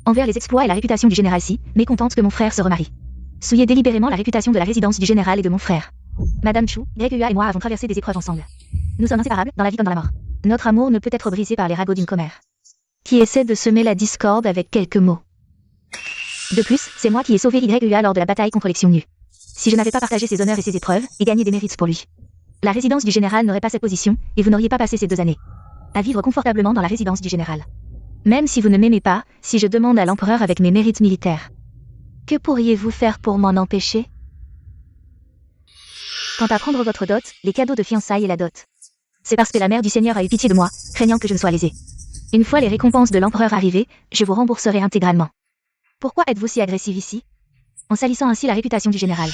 Envers les exploits et la réputation du général Si, mécontente que mon frère se remarie. Souillez délibérément la réputation de la résidence du général et de mon frère. Madame Chu, YUA et moi avons traversé des épreuves ensemble. Nous sommes inséparables, dans la vie comme dans la mort. Notre amour ne peut être brisé par les ragots d'une commère qui essaie de semer la discorde avec quelques mots. De plus, c'est moi qui ai sauvé YUA lors de la bataille contre les Xiongnu. Si je n'avais pas partagé ses honneurs et ses épreuves, et gagné des mérites pour lui, la résidence du général n'aurait pas cette position, et vous n'auriez pas passé ces 2 années à vivre confortablement dans la résidence du général. Même si vous ne m'aimez pas, si je demande à l'empereur avec mes mérites militaires. Que pourriez-vous faire pour m'en empêcher? Quant à prendre votre dot, les cadeaux de fiançailles et la dot. C'est parce que la mère du Seigneur a eu pitié de moi, craignant que je ne sois lésée. Une fois les récompenses de l'empereur arrivées, je vous rembourserai intégralement. Pourquoi êtes-vous si agressive ici? En salissant ainsi la réputation du général.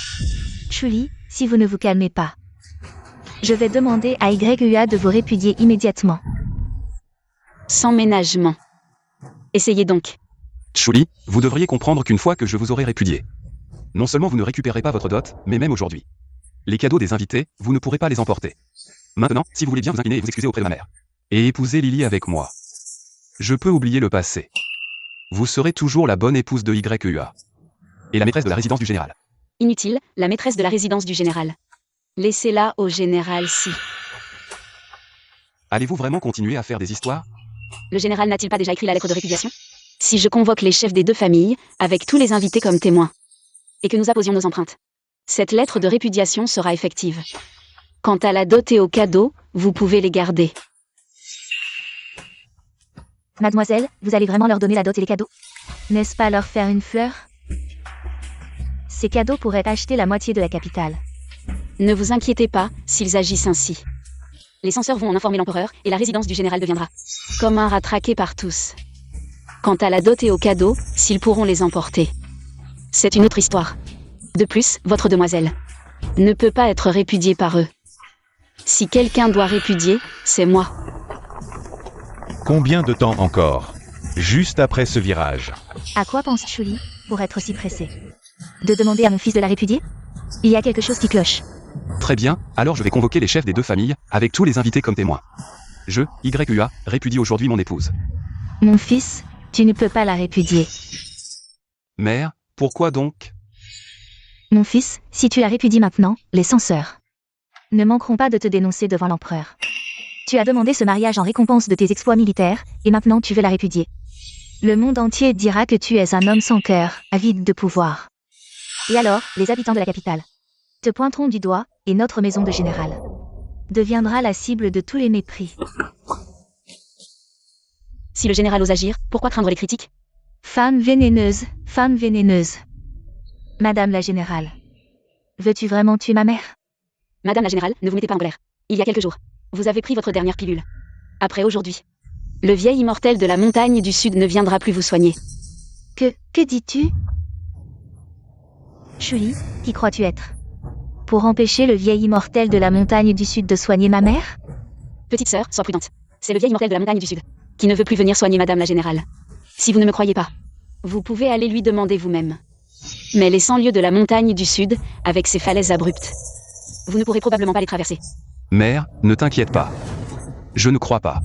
Chuli, si vous ne vous calmez pas. Je vais demander à YEA de vous répudier immédiatement. Sans ménagement. Essayez donc. Chuli, vous devriez comprendre qu'une fois que je vous aurai répudié, non seulement vous ne récupérez pas votre dot, mais même aujourd'hui. Les cadeaux des invités, vous ne pourrez pas les emporter. Maintenant, si vous voulez bien vous incliner et vous excuser auprès de ma mère. Et épouser Lily avec moi. Je peux oublier le passé. Vous serez toujours la bonne épouse de YEA. Et la maîtresse de la résidence du général. Inutile, la maîtresse de la résidence du général. Laissez-la au général si. Allez-vous vraiment continuer à faire des histoires? Le général n'a-t-il pas déjà écrit la lettre de répudiation? Si je convoque les chefs des deux familles, avec tous les invités comme témoins, et que nous apposions nos empreintes, cette lettre de répudiation sera effective. Quant à la dot et aux cadeaux, vous pouvez les garder. Mademoiselle, vous allez vraiment leur donner la dot et les cadeaux? N'est-ce pas leur faire une fleur? Ces cadeaux pourraient acheter la moitié de la capitale. Ne vous inquiétez pas, s'ils agissent ainsi. Les censeurs vont en informer l'empereur, et la résidence du général deviendra comme un rat traqué par tous. Quant à la dot et aux cadeaux, s'ils pourront les emporter. C'est une autre histoire. De plus, votre demoiselle ne peut pas être répudiée par eux. Si quelqu'un doit répudier, c'est moi. Combien de temps encore? Juste après ce virage. À quoi pense Chuli, pour être si pressé? De demander à mon fils de la répudier? Il y a quelque chose qui cloche. Très bien, alors je vais convoquer les chefs des deux familles, avec tous les invités comme témoins. Je, YEA, répudie aujourd'hui mon épouse. Mon fils, tu ne peux pas la répudier. Mère, pourquoi donc? Mon fils, si tu la répudies maintenant, les censeurs ne manqueront pas de te dénoncer devant l'empereur. Tu as demandé ce mariage en récompense de tes exploits militaires, et maintenant tu veux la répudier. Le monde entier dira que tu es un homme sans cœur, avide de pouvoir. Et alors, les habitants de la capitale te pointeront du doigt, et notre maison de général deviendra la cible de tous les mépris. Si le général ose agir, pourquoi craindre les critiques? Femme vénéneuse, femme vénéneuse. Madame la générale, veux-tu vraiment tuer ma mère? Madame la générale, ne vous mettez pas en colère. Il y a quelques jours, vous avez pris votre dernière pilule. Après aujourd'hui, le vieil immortel de la montagne du Sud ne viendra plus vous soigner. Que dis-tu? Chuli, qui crois-tu être? Pour empêcher le vieil immortel de la montagne du Sud de soigner ma mère? Petite sœur, sois prudente. C'est le vieil immortel de la montagne du Sud qui ne veut plus venir soigner Madame la générale. Si vous ne me croyez pas, vous pouvez aller lui demander vous-même. Mais les 100 lieues de la montagne du Sud, avec ses falaises abruptes, vous ne pourrez probablement pas les traverser. Mère, ne t'inquiète pas. Je ne crois pas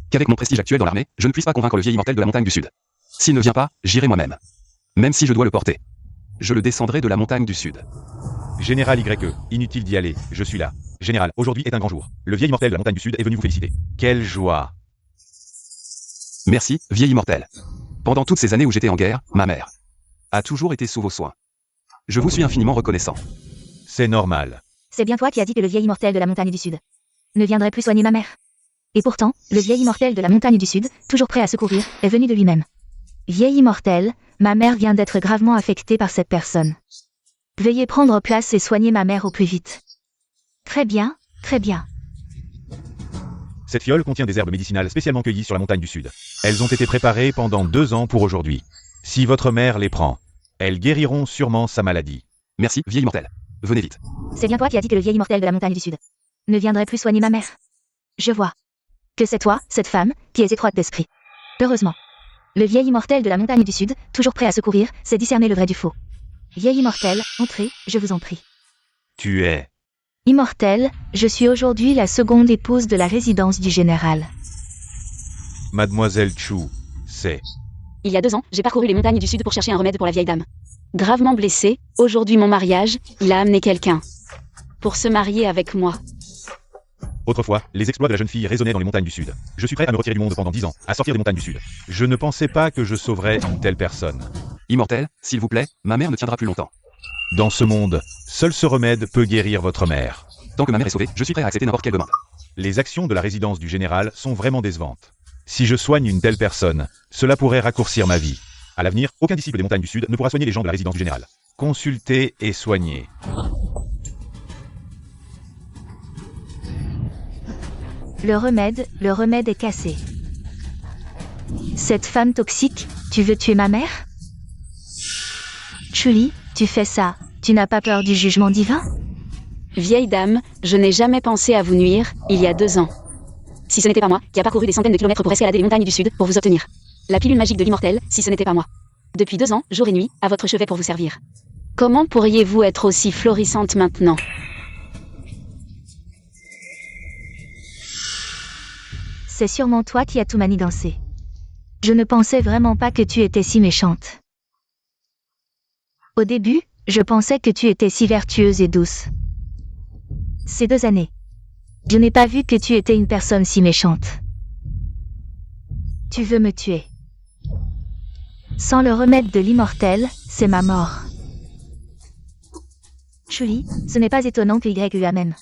qu'avec mon prestige actuel dans l'armée, je ne puisse pas convaincre le vieil immortel de la montagne du Sud. S'il ne vient pas, j'irai moi-même. Même si je dois le porter. Je le descendrai de la montagne du Sud. Général YE, inutile d'y aller, je suis là. Général, aujourd'hui est un grand jour. Le vieil immortel de la montagne du Sud est venu vous féliciter. Quelle joie! Merci, vieil immortel. Pendant toutes ces années où j'étais en guerre, ma mère a toujours été sous vos soins. Je vous suis infiniment reconnaissant. C'est normal. C'est bien toi qui as dit que le vieil immortel de la montagne du Sud ne viendrait plus soigner ma mère. Et pourtant, le vieil immortel de la montagne du Sud, toujours prêt à secourir, est venu de lui-même. Vieil immortel, ma mère vient d'être gravement affectée par cette personne. Veuillez prendre place et soigner ma mère au plus vite. Très bien, très bien. Cette fiole contient des herbes médicinales spécialement cueillies sur la montagne du Sud. Elles ont été préparées pendant 2 ans pour aujourd'hui. Si votre mère les prend, elles guériront sûrement sa maladie. Merci, vieil immortel. Venez vite. C'est bien toi qui as dit que le vieil immortel de la montagne du Sud ne viendrait plus soigner ma mère. Je vois que c'est toi, cette femme, qui es étroite d'esprit. Heureusement. Le vieil immortel de la montagne du Sud, toujours prêt à secourir, sait discerner le vrai du faux. Vieil immortel, entrez, je vous en prie. Tu es... Immortel, je suis aujourd'hui la seconde épouse de la résidence du général. Mademoiselle Chu, c'est... Il y a 2 ans, j'ai parcouru les montagnes du Sud pour chercher un remède pour la vieille dame. Gravement blessée, aujourd'hui mon mariage, il a amené quelqu'un pour se marier avec moi. Autrefois, les exploits de la jeune fille résonnaient dans les montagnes du Sud. Je suis prêt à me retirer du monde pendant 10 ans, à sortir des montagnes du Sud. Je ne pensais pas que je sauverais une telle personne. Immortel, s'il vous plaît, ma mère ne tiendra plus longtemps. Dans ce monde, seul ce remède peut guérir votre mère. Tant que ma mère est sauvée, je suis prêt à accepter n'importe quelle demande. Les actions de la résidence du général sont vraiment décevantes. Si je soigne une telle personne, cela pourrait raccourcir ma vie. À l'avenir, aucun disciple des montagnes du Sud ne pourra soigner les gens de la résidence du général. Consulter et soigner. Le remède est cassé. Cette femme toxique, tu veux tuer ma mère? Julie, tu fais ça, tu n'as pas peur du jugement divin? Vieille dame, je n'ai jamais pensé à vous nuire, il y a 2 ans. Si ce n'était pas moi, qui a parcouru des centaines de kilomètres pour escalader les montagnes du Sud, pour vous obtenir la pilule magique de l'immortel, si ce n'était pas moi. Depuis 2 ans, jour et nuit, à votre chevet pour vous servir. Comment pourriez-vous être aussi florissante maintenant? C'est sûrement toi qui as tout manigancé. Je ne pensais vraiment pas que tu étais si méchante. Au début, je pensais que tu étais si vertueuse et douce. Ces 2 années, je n'ai pas vu que tu étais une personne si méchante. Tu veux me tuer. Sans le remède de l'immortel, c'est ma mort. Julie, ce n'est pas étonnant que YUA m'aime.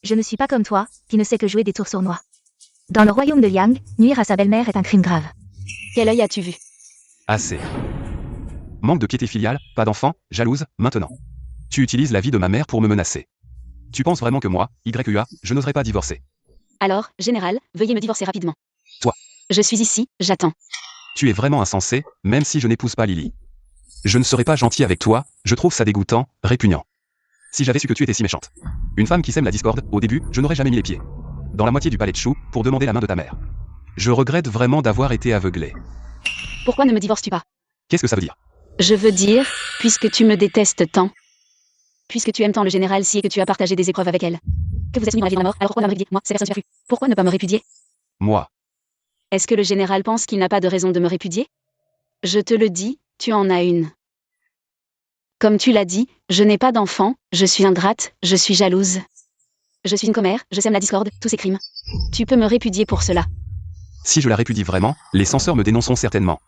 Je ne suis pas comme toi, qui ne sais que jouer des tours sournois. Dans le royaume de Liang, nuire à sa belle-mère est un crime grave. Quel œil as-tu vu? Assez. Manque de piété filiale, pas d'enfant, jalouse, maintenant. Tu utilises la vie de ma mère pour me menacer. Tu penses vraiment que moi, YUA, je n'oserais pas divorcer? Alors, général, veuillez me divorcer rapidement. Toi. Je suis ici, j'attends. Tu es vraiment insensé, même si je n'épouse pas Lily. Je ne serai pas gentil avec toi, je trouve ça dégoûtant, répugnant. Si j'avais su que tu étais si méchante. Une femme qui sème la discorde, au début, je n'aurais jamais mis les pieds dans la moitié du palais de Chou, pour demander la main de ta mère. Je regrette vraiment d'avoir été aveuglé. Pourquoi ne me divorces-tu pas? Qu'est-ce que ça veut dire? Je veux dire, puisque tu me détestes tant. Puisque tu aimes tant le général Si et que tu as partagé des épreuves avec elle. Que vous êtes unis dans la vie de la mort, alors pourquoi ne pas me répudier, moi, ces personnes superflues? Pourquoi ne pas me répudier? Moi. Est-ce que le général pense qu'il n'a pas de raison de me répudier? Je te le dis, tu en as une. Comme tu l'as dit, je n'ai pas d'enfant, je suis ingrate, je suis jalouse. Je suis une commère, je sème la discorde, tous ces crimes. Tu peux me répudier pour cela. Si je la répudie vraiment, les censeurs me dénonceront certainement.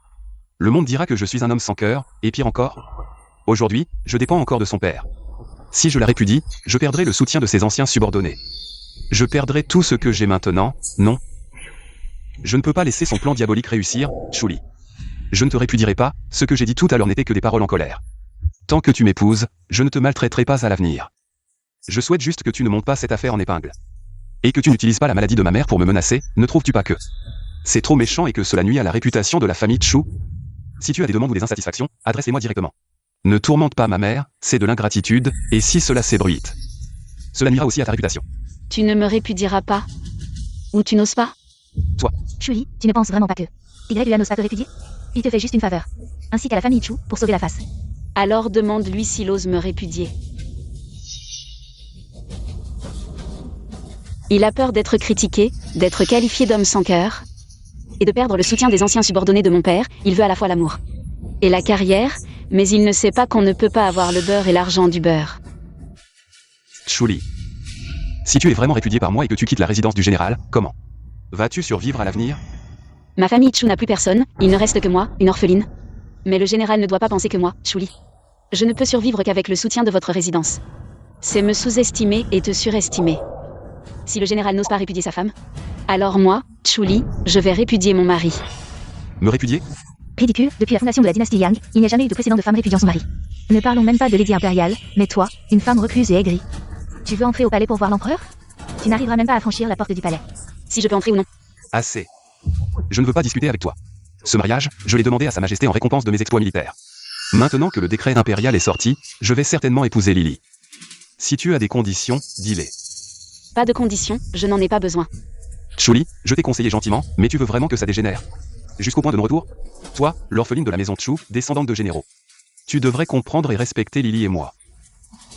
Le monde dira que je suis un homme sans cœur, et pire encore. Aujourd'hui, je dépends encore de son père. Si je la répudie, je perdrai le soutien de ses anciens subordonnés. Je perdrai tout ce que j'ai maintenant, non. Je ne peux pas laisser son plan diabolique réussir, Julie. Je ne te répudierai pas, ce que j'ai dit tout à l'heure n'était que des paroles en colère. Tant que tu m'épouses, je ne te maltraiterai pas à l'avenir. Je souhaite juste que tu ne montes pas cette affaire en épingle. Et que tu n'utilises pas la maladie de ma mère pour me menacer, ne trouves-tu pas que c'est trop méchant et que cela nuit à la réputation de la famille Chou? Si tu as des demandes ou des insatisfactions, adresse-les-moi directement. Ne tourmente pas ma mère, c'est de l'ingratitude, et si cela s'ébruite, cela nuira aussi à ta réputation. Tu ne me répudieras pas? Ou tu n'oses pas? Toi. Julie, tu ne penses vraiment pas que YUA n'ose pas te répudier? Il te fait juste une faveur. Ainsi qu'à la famille Chou, pour sauver la face. Alors demande-lui s'il ose me répudier. Il a peur d'être critiqué, d'être qualifié d'homme sans cœur, et de perdre le soutien des anciens subordonnés de mon père. Il veut à la fois l'amour et la carrière, mais il ne sait pas qu'on ne peut pas avoir le beurre et l'argent du beurre. Julie. Si tu es vraiment répudié par moi et que tu quittes la résidence du général, comment vas-tu survivre à l'avenir? Ma famille Chou n'a plus personne, il ne reste que moi, une orpheline. Mais le général ne doit pas penser que moi, Julie. Je ne peux survivre qu'avec le soutien de votre résidence. C'est me sous-estimer et te surestimer. Si le général n'ose pas répudier sa femme, alors moi, Julie, je vais répudier mon mari. Me répudier? Ridicule, depuis la fondation de la dynastie Liang, il n'y a jamais eu de précédent de femme répudiant son mari. Ne parlons même pas de Lady Impériale, mais toi, une femme recluse et aigrie. Tu veux entrer au palais pour voir l'empereur? Tu n'arriveras même pas à franchir la porte du palais. Si je peux entrer ou non? Assez. Je ne veux pas discuter avec toi. Ce mariage, je l'ai demandé à Sa Majesté en récompense de mes exploits militaires. Maintenant que le décret impérial est sorti, je vais certainement épouser Lily. Si tu as des conditions, dis-les. Pas de conditions, je n'en ai pas besoin. Julie, je t'ai conseillé gentiment, mais tu veux vraiment que ça dégénère? Jusqu'au point de non-retour? Toi, l'orpheline de la maison Chou, descendante de généraux. Tu devrais comprendre et respecter Lily et moi.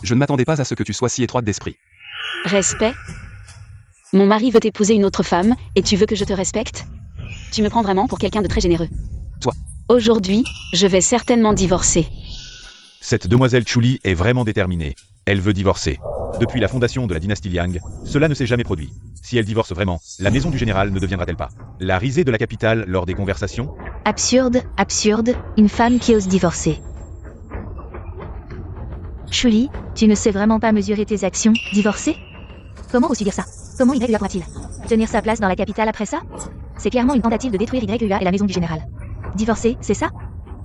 Je ne m'attendais pas à ce que tu sois si étroite d'esprit. Respect? Mon mari veut épouser une autre femme, et tu veux que je te respecte? Tu me prends vraiment pour quelqu'un de très généreux. Toi. Aujourd'hui, je vais certainement divorcer. Cette demoiselle Julie est vraiment déterminée. Elle veut divorcer. Depuis la fondation de la dynastie Liang, cela ne s'est jamais produit. Si elle divorce vraiment, la maison du général ne deviendra-t-elle pas la risée de la capitale lors des conversations? Absurde, absurde, une femme qui ose divorcer. Julie, tu ne sais vraiment pas mesurer tes actions, divorcer? Comment oses-tu dire ça? Comment YUA pourra-t-il tenir sa place dans la capitale après ça? C'est clairement une tentative de détruire YUA et la maison du général. Divorcer, c'est ça?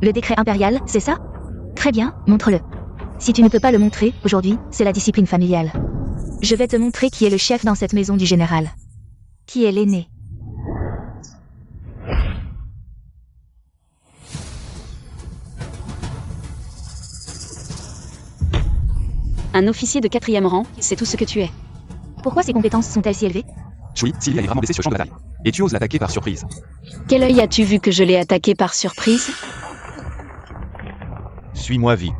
Le décret impérial, c'est ça? Très bien, montre-le. Si tu ne peux pas le montrer, aujourd'hui, c'est la discipline familiale. Je vais te montrer qui est le chef dans cette maison du général. Qui est l'aîné. Un officier de 4e rang, c'est tout ce que tu es. Pourquoi ses compétences sont-elles si élevées? Chuli, Silly est vraiment blessée sur le champ de bataille. Et tu oses l'attaquer par surprise. Quel œil as-tu vu que je l'ai attaqué par surprise? Suis-moi vite.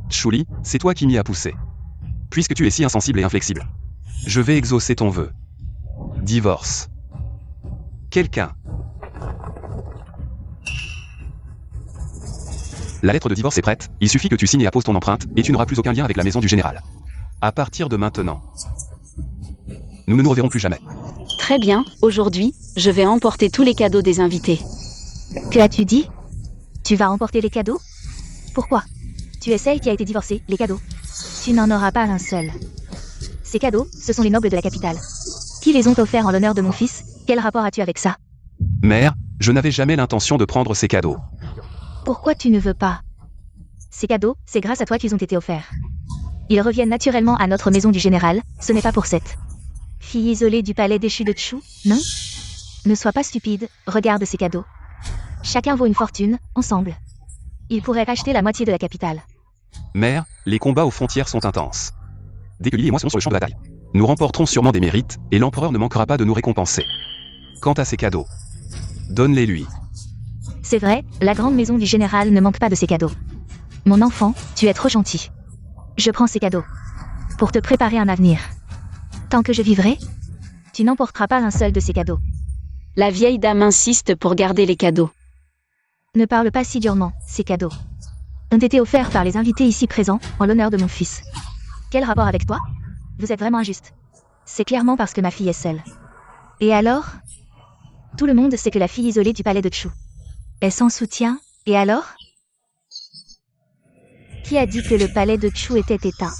Chuli, c'est toi qui m'y as poussé. Puisque tu es si insensible et inflexible. Je vais exaucer ton vœu. Divorce. Quelqu'un. La lettre de divorce est prête, il suffit que tu signes et apposes ton empreinte, et tu n'auras plus aucun lien avec la maison du général. À partir de maintenant. Nous ne nous reverrons plus jamais. Très bien, aujourd'hui, je vais emporter tous les cadeaux des invités. Que as-tu dit? Tu vas emporter les cadeaux? Pourquoi? Tu es celle qui a été divorcée, les cadeaux. Tu n'en auras pas un seul. Ces cadeaux, ce sont les nobles de la capitale. Qui les ont offerts en l'honneur de mon fils? Quel rapport as-tu avec ça? Mère, je n'avais jamais l'intention de prendre ces cadeaux. Pourquoi tu ne veux pas? Ces cadeaux, c'est grâce à toi qu'ils ont été offerts. Ils reviennent naturellement à notre maison du général, ce n'est pas pour cette fille isolée du palais déchu de Chu, non? Ne sois pas stupide, regarde ces cadeaux. Chacun vaut une fortune, ensemble. Ils pourraient racheter la moitié de la capitale. Mère, les combats aux frontières sont intenses. Dès que Lily et moi serons sur le champ de bataille, nous remporterons sûrement des mérites, et l'empereur ne manquera pas de nous récompenser. Quant à ces cadeaux, donne-les lui. C'est vrai, la grande maison du général ne manque pas de ses cadeaux. Mon enfant, tu es trop gentil. Je prends ces cadeaux. Pour te préparer un avenir. Tant que je vivrai, tu n'emporteras pas un seul de ces cadeaux. La vieille dame insiste pour garder les cadeaux. Ne parle pas si durement, ces cadeaux ont été offerts par les invités ici présents, en l'honneur de mon fils. Quel rapport avec toi? Vous êtes vraiment injuste. C'est clairement parce que ma fille est seule. Et alors? Tout le monde sait que la fille isolée du palais de Chu est sans soutien, et alors? Qui a dit que le palais de Chu était éteint?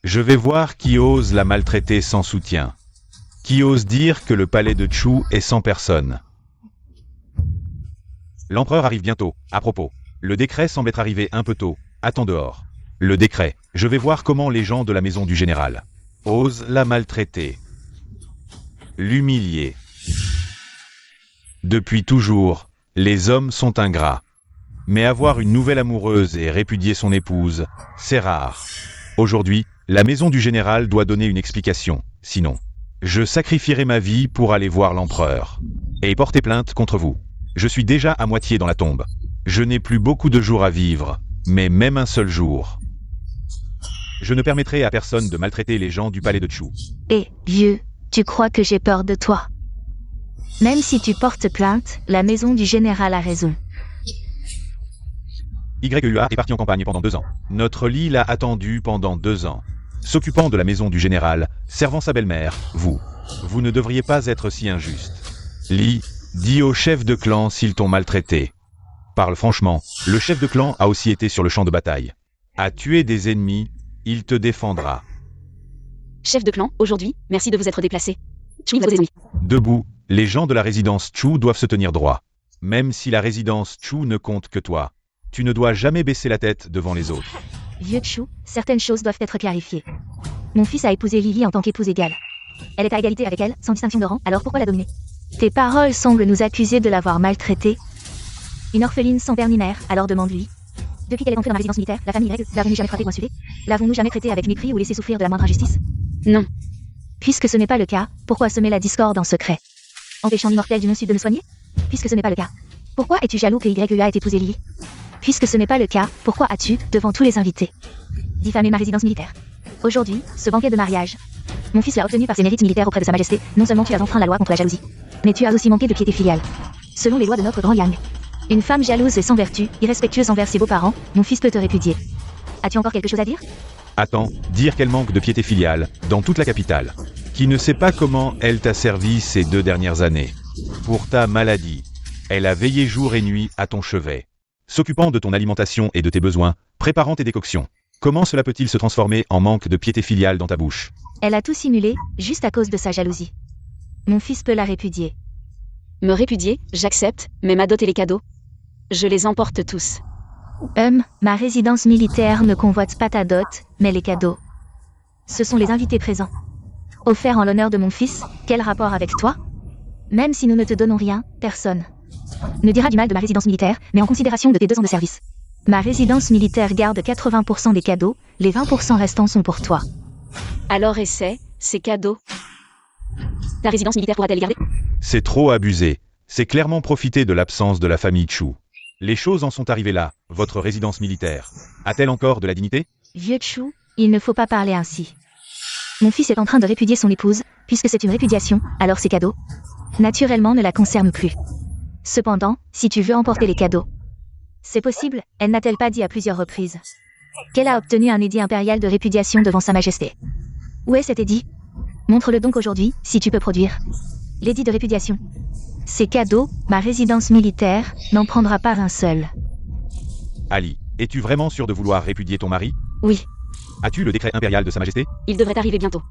Je vais voir qui ose la maltraiter sans soutien. Qui ose dire que le palais de Chu est sans personne. L'empereur arrive bientôt. À propos, le décret semble être arrivé un peu tôt. Attends dehors. Le décret. Je vais voir comment les gens de la maison du général osent la maltraiter. L'humilier. Depuis toujours, les hommes sont ingrats. Mais avoir une nouvelle amoureuse et répudier son épouse, c'est rare. Aujourd'hui, la maison du général doit donner une explication. Sinon, je sacrifierai ma vie pour aller voir l'empereur. Et porter plainte contre vous. Je suis déjà à moitié dans la tombe. Je n'ai plus beaucoup de jours à vivre, mais même un seul jour. Je ne permettrai à personne de maltraiter les gens du palais de Chu. Eh, vieux, tu crois que j'ai peur de toi? Même si tu portes plainte, la maison du général a raison. YUA est parti en campagne pendant 2 ans. Notre Lee l'a attendu pendant 2 ans. S'occupant de la maison du général, servant sa belle-mère, vous ne devriez pas être si injuste. Lee, dis au chef de clan s'ils t'ont maltraité. Parle franchement, le chef de clan a aussi été sur le champ de bataille. A tué des ennemis, il te défendra. Chef de clan, aujourd'hui, merci de vous être déplacé. Chu vous a des ennemis. Debout, les gens de la résidence Chu doivent se tenir droit. Même si la résidence Chu ne compte que toi. Tu ne dois jamais baisser la tête devant les autres. Vieux Chu, certaines choses doivent être clarifiées. Mon fils a épousé Lily en tant qu'épouse égale. Elle est à égalité avec elle, sans distinction de rang, alors pourquoi la dominer? Tes paroles semblent nous accuser de l'avoir maltraitée. Une orpheline sans père ni mère, alors demande-lui. Depuis qu'elle est entrée dans la résidence militaire, la famille Y l'a-t-elle jamais frappée ou insultée? L'avons-nous jamais traitée avec mépris ou laissé souffrir de la moindre injustice? Non. Puisque ce n'est pas le cas, pourquoi semer la discorde en secret? Empêchant l'immortel du Nord-Sud de me soigner? Puisque ce n'est pas le cas, pourquoi es-tu jaloux que YUA ait épousé Lily? Puisque ce n'est pas le cas, pourquoi as-tu, devant tous les invités, diffamé ma résidence militaire? Aujourd'hui, ce banquet de mariage, mon fils l'a obtenu par ses mérites militaires auprès de sa majesté. Non seulement tu as enfreint la loi contre la jalousie, mais tu as aussi manqué de piété filiale. Selon les lois de notre grand Yang, une femme jalouse et sans vertu, irrespectueuse envers ses beaux-parents, mon fils peut te répudier. As-tu encore quelque chose à dire? Attends, dire qu'elle manque de piété filiale, dans toute la capitale. Qui ne sait pas comment elle t'a servi ces 2 dernières années. Pour ta maladie, elle a veillé jour et nuit à ton chevet. S'occupant de ton alimentation et de tes besoins, préparant tes décoctions. Comment cela peut-il se transformer en manque de piété filiale dans ta bouche? Elle a tout simulé, juste à cause de sa jalousie. Mon fils peut la répudier. Me répudier, j'accepte, mais ma dot et les cadeaux, je les emporte tous. Ma résidence militaire ne convoite pas ta dot, mais les cadeaux. Ce sont les invités présents. Offerts en l'honneur de mon fils, quel rapport avec toi? Même si nous ne te donnons rien, personne ne dira du mal de ma résidence militaire, mais en considération de tes 2 ans de service. Ma résidence militaire garde 80% des cadeaux, les 20% restants sont pour toi. Alors ces cadeaux. Ta résidence militaire pourra-t-elle les garder? C'est trop abusé. C'est clairement profiter de l'absence de la famille Chu. Les choses en sont arrivées là. Votre résidence militaire a-t-elle encore de la dignité? Vieux Chu, il ne faut pas parler ainsi. Mon fils est en train de répudier son épouse, puisque c'est une répudiation, alors ces cadeaux, naturellement, ne la concernent plus. Cependant, si tu veux emporter les cadeaux, c'est possible, elle n'a-t-elle pas dit à plusieurs reprises qu'elle a obtenu un édit impérial de répudiation devant Sa Majesté? Où est cet édit? Montre-le donc aujourd'hui, si tu peux produire l'édit de répudiation. Ces cadeaux, ma résidence militaire, n'en prendra pas un seul. Ali, es-tu vraiment sûr de vouloir répudier ton mari? Oui, As-tu le décret impérial de Sa Majesté? il devrait arriver bientôt.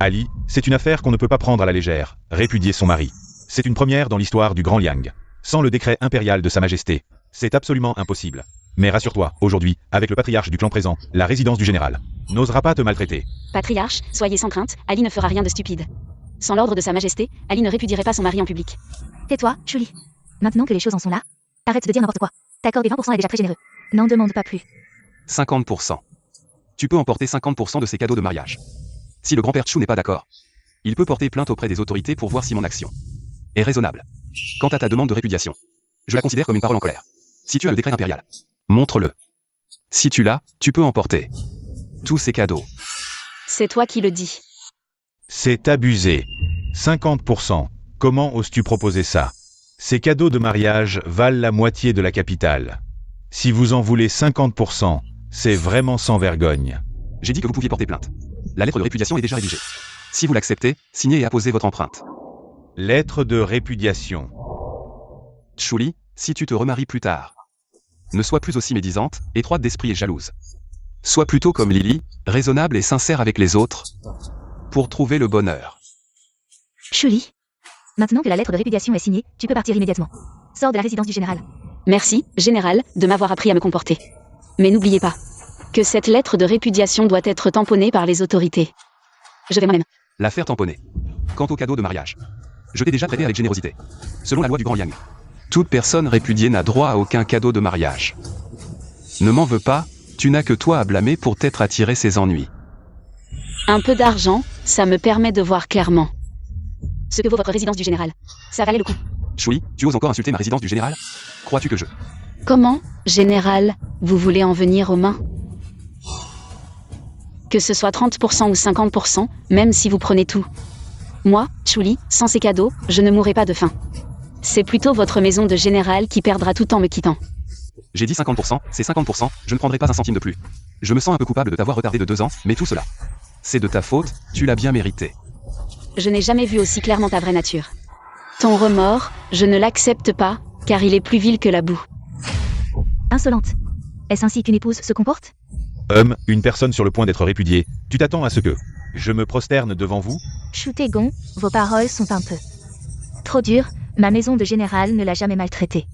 Ali, c'est une affaire qu'on ne peut pas prendre à la légère. Répudier son mari. C'est une première dans l'histoire du Grand Liang. Sans le décret impérial de Sa Majesté, c'est absolument impossible. Mais rassure-toi, aujourd'hui, avec le patriarche du clan présent, la résidence du général n'osera pas te maltraiter. Patriarche, soyez sans crainte, Ali ne fera rien de stupide. Sans l'ordre de Sa Majesté, Ali ne répudierait pas son mari en public. Tais-toi, Julie. Maintenant que les choses en sont là, arrête de dire n'importe quoi. T'accorder 20% est déjà très généreux. N'en demande pas plus. 50%. Tu peux emporter 50% de ces cadeaux de mariage. Si le grand-père Chu n'est pas d'accord, il peut porter plainte auprès des autorités pour voir si mon action est raisonnable. Quant à ta demande de répudiation, je la considère comme une parole en colère. Si tu as le décret impérial, montre-le. Si tu l'as, tu peux emporter tous ces cadeaux. C'est toi qui le dis. C'est abusé. 50%. Comment oses-tu proposer ça? Ces cadeaux de mariage valent la moitié de la capitale. Si vous en voulez 50%, c'est vraiment sans vergogne. J'ai dit que vous pouviez porter plainte. La lettre de répudiation est déjà rédigée. Si vous l'acceptez, signez et apposez votre empreinte. Lettre de répudiation. Chuli, si tu te remaries plus tard, ne sois plus aussi médisante, étroite d'esprit et jalouse. Sois plutôt comme Lily, raisonnable et sincère avec les autres, pour trouver le bonheur. Julie. Maintenant que la lettre de répudiation est signée, tu peux partir immédiatement. Sors de la résidence du général. Merci, général, de m'avoir appris à me comporter. Mais n'oubliez pas que cette lettre de répudiation doit être tamponnée par les autorités. Je vais moi-même. L'affaire tamponnée. Quant au cadeau de mariage, je t'ai déjà traité avec générosité. Selon la loi du Grand Yang, toute personne répudiée n'a droit à aucun cadeau de mariage. Ne m'en veux pas, tu n'as que toi à blâmer pour t'être attiré ces ennuis. Un peu d'argent, ça me permet de voir clairement ce que vaut votre résidence du général. Ça valait le coup. Chouli, tu oses encore insulter ma résidence du général? Crois-tu que je... Comment, général, vous voulez en venir aux mains? Que ce soit 30% ou 50%, même si vous prenez tout. Moi, Chuli, sans ces cadeaux, je ne mourrai pas de faim. C'est plutôt votre maison de général qui perdra tout en me quittant. J'ai dit 50%, c'est 50%, je ne prendrai pas un centime de plus. Je me sens un peu coupable de t'avoir retardé de 2 ans, mais tout cela, c'est de ta faute, tu l'as bien mérité. Je n'ai jamais vu aussi clairement ta vraie nature. Ton remords, je ne l'accepte pas, car il est plus vil que la boue. Insolente. Est-ce ainsi qu'une épouse se comporte? Une personne sur le point d'être répudiée, tu t'attends à ce que je me prosterne devant vous? Choutégon, vos paroles sont un peu trop dures, ma maison de général ne l'a jamais maltraitée.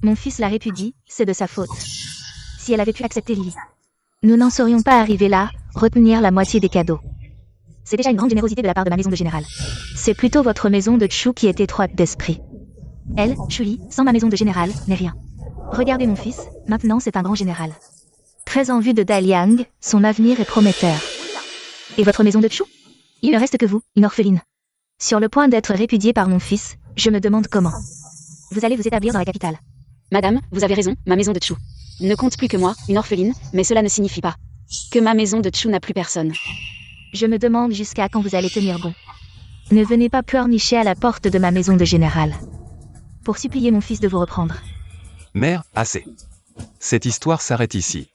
Mon fils la répudie, c'est de sa faute. Si elle avait pu accepter Lily, nous n'en serions pas arrivés là, retenir la moitié des cadeaux. C'est déjà une grande générosité de la part de ma maison de général. C'est plutôt votre maison de Chu qui est étroite d'esprit. Elle, Chuli, sans ma maison de général, n'est rien. Regardez mon fils, maintenant c'est un grand général. Très en vue de Daliang, son avenir est prometteur. Et votre maison de Chu? Il ne reste que vous, une orpheline. Sur le point d'être répudiée par mon fils, je me demande comment. Vous allez vous établir dans la capitale. Madame, vous avez raison, ma maison de Chu ne compte plus que moi, une orpheline, mais cela ne signifie pas que ma maison de Chu n'a plus personne. Je me demande jusqu'à quand vous allez tenir bon. Ne venez pas pleurnicher à la porte de ma maison de général. Pour supplier mon fils de vous reprendre. Mère, assez. Cette histoire s'arrête ici.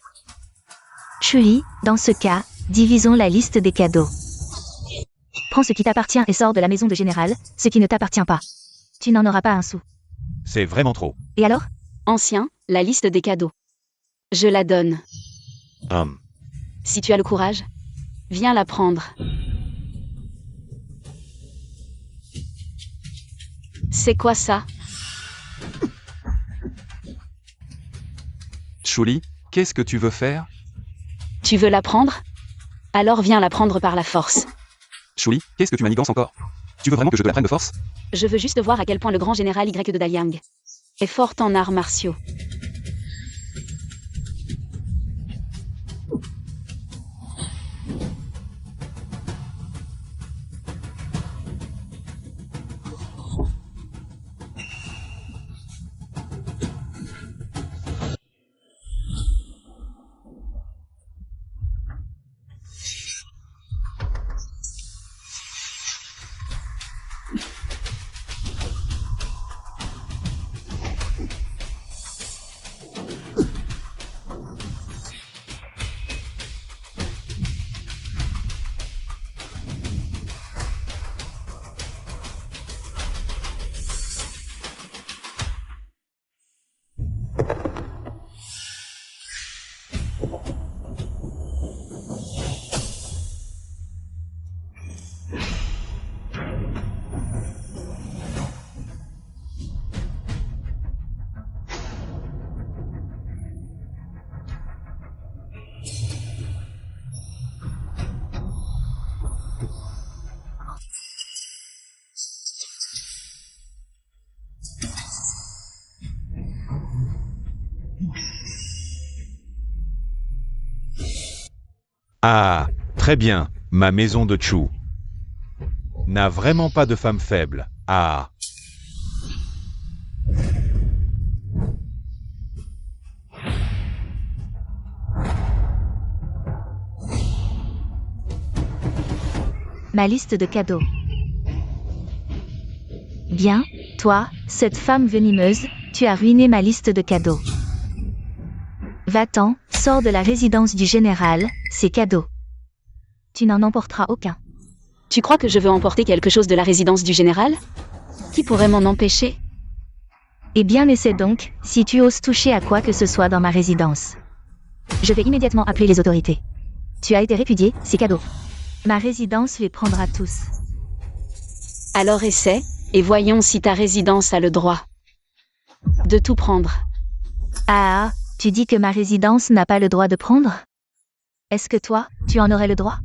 Chuli, dans ce cas, divisons la liste des cadeaux. Prends ce qui t'appartient et sors de la maison de général, ce qui ne t'appartient pas. Tu n'en auras pas un sou. C'est vraiment trop. Et alors? Ancien, la liste des cadeaux. Je la donne. Si tu as le courage, viens la prendre. C'est quoi ça? Chuli, qu'est-ce que tu veux faire? Tu veux la prendre? Alors viens la prendre par la force. Chuli, qu'est-ce que tu manigances encore? Tu veux vraiment que je te la prenne de force? Je veux juste voir à quel point le grand général Y de Daliang est fort en arts martiaux. Ah, très bien, ma maison de Chu n'a vraiment pas de femme faible. Ah. Ma liste de cadeaux. Bien, toi, cette femme venimeuse, tu as ruiné ma liste de cadeaux. Va-t'en, sors de la résidence du général, c'est cadeau. Tu n'en emporteras aucun. Tu crois que je veux emporter quelque chose de la résidence du général? Qui pourrait m'en empêcher? Eh bien essaie donc, si tu oses toucher à quoi que ce soit dans ma résidence. Je vais immédiatement appeler les autorités. Tu as été répudié, c'est cadeau. Ma résidence les prendra tous. Alors essaie, et voyons si ta résidence a le droit de tout prendre. Ah, tu dis que ma résidence n'a pas le droit de prendre? Est-ce que toi, tu en aurais le droit?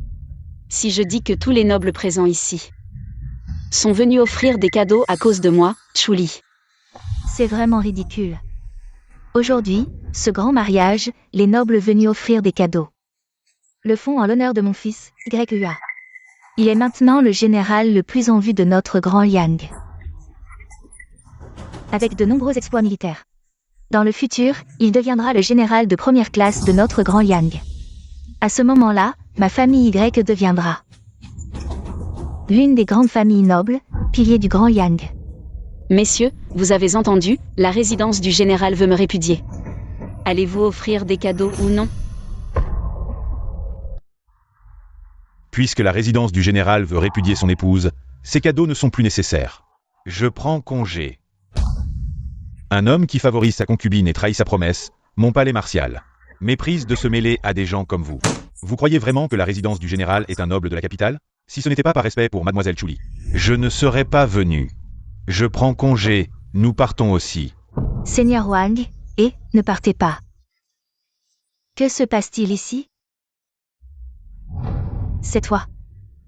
Si je dis que tous les nobles présents ici sont venus offrir des cadeaux à cause de moi, Chuli. C'est vraiment ridicule. Aujourd'hui, ce grand mariage, les nobles venus offrir des cadeaux le font en l'honneur de mon fils, YUA. Il est maintenant le général le plus en vue de notre grand Liang, avec de nombreux exploits militaires. Dans le futur, il deviendra le général de première classe de notre grand Liang. À ce moment-là, ma famille Y deviendra l'une des grandes familles nobles, piliers du grand Liang. Messieurs, vous avez entendu, la résidence du général veut me répudier. Allez-vous offrir des cadeaux ou non? Puisque la résidence du général veut répudier son épouse, ces cadeaux ne sont plus nécessaires. Je prends congé. Un homme qui favorise sa concubine et trahit sa promesse, mon palais martial, méprise de se mêler à des gens comme vous. Vous croyez vraiment que la résidence du général est un noble de la capitale? Si ce n'était pas par respect pour mademoiselle Chuli, je ne serais pas venu. Je prends congé, nous partons aussi. Seigneur Wang, et, ne partez pas. Que se passe-t-il ici? C'est toi.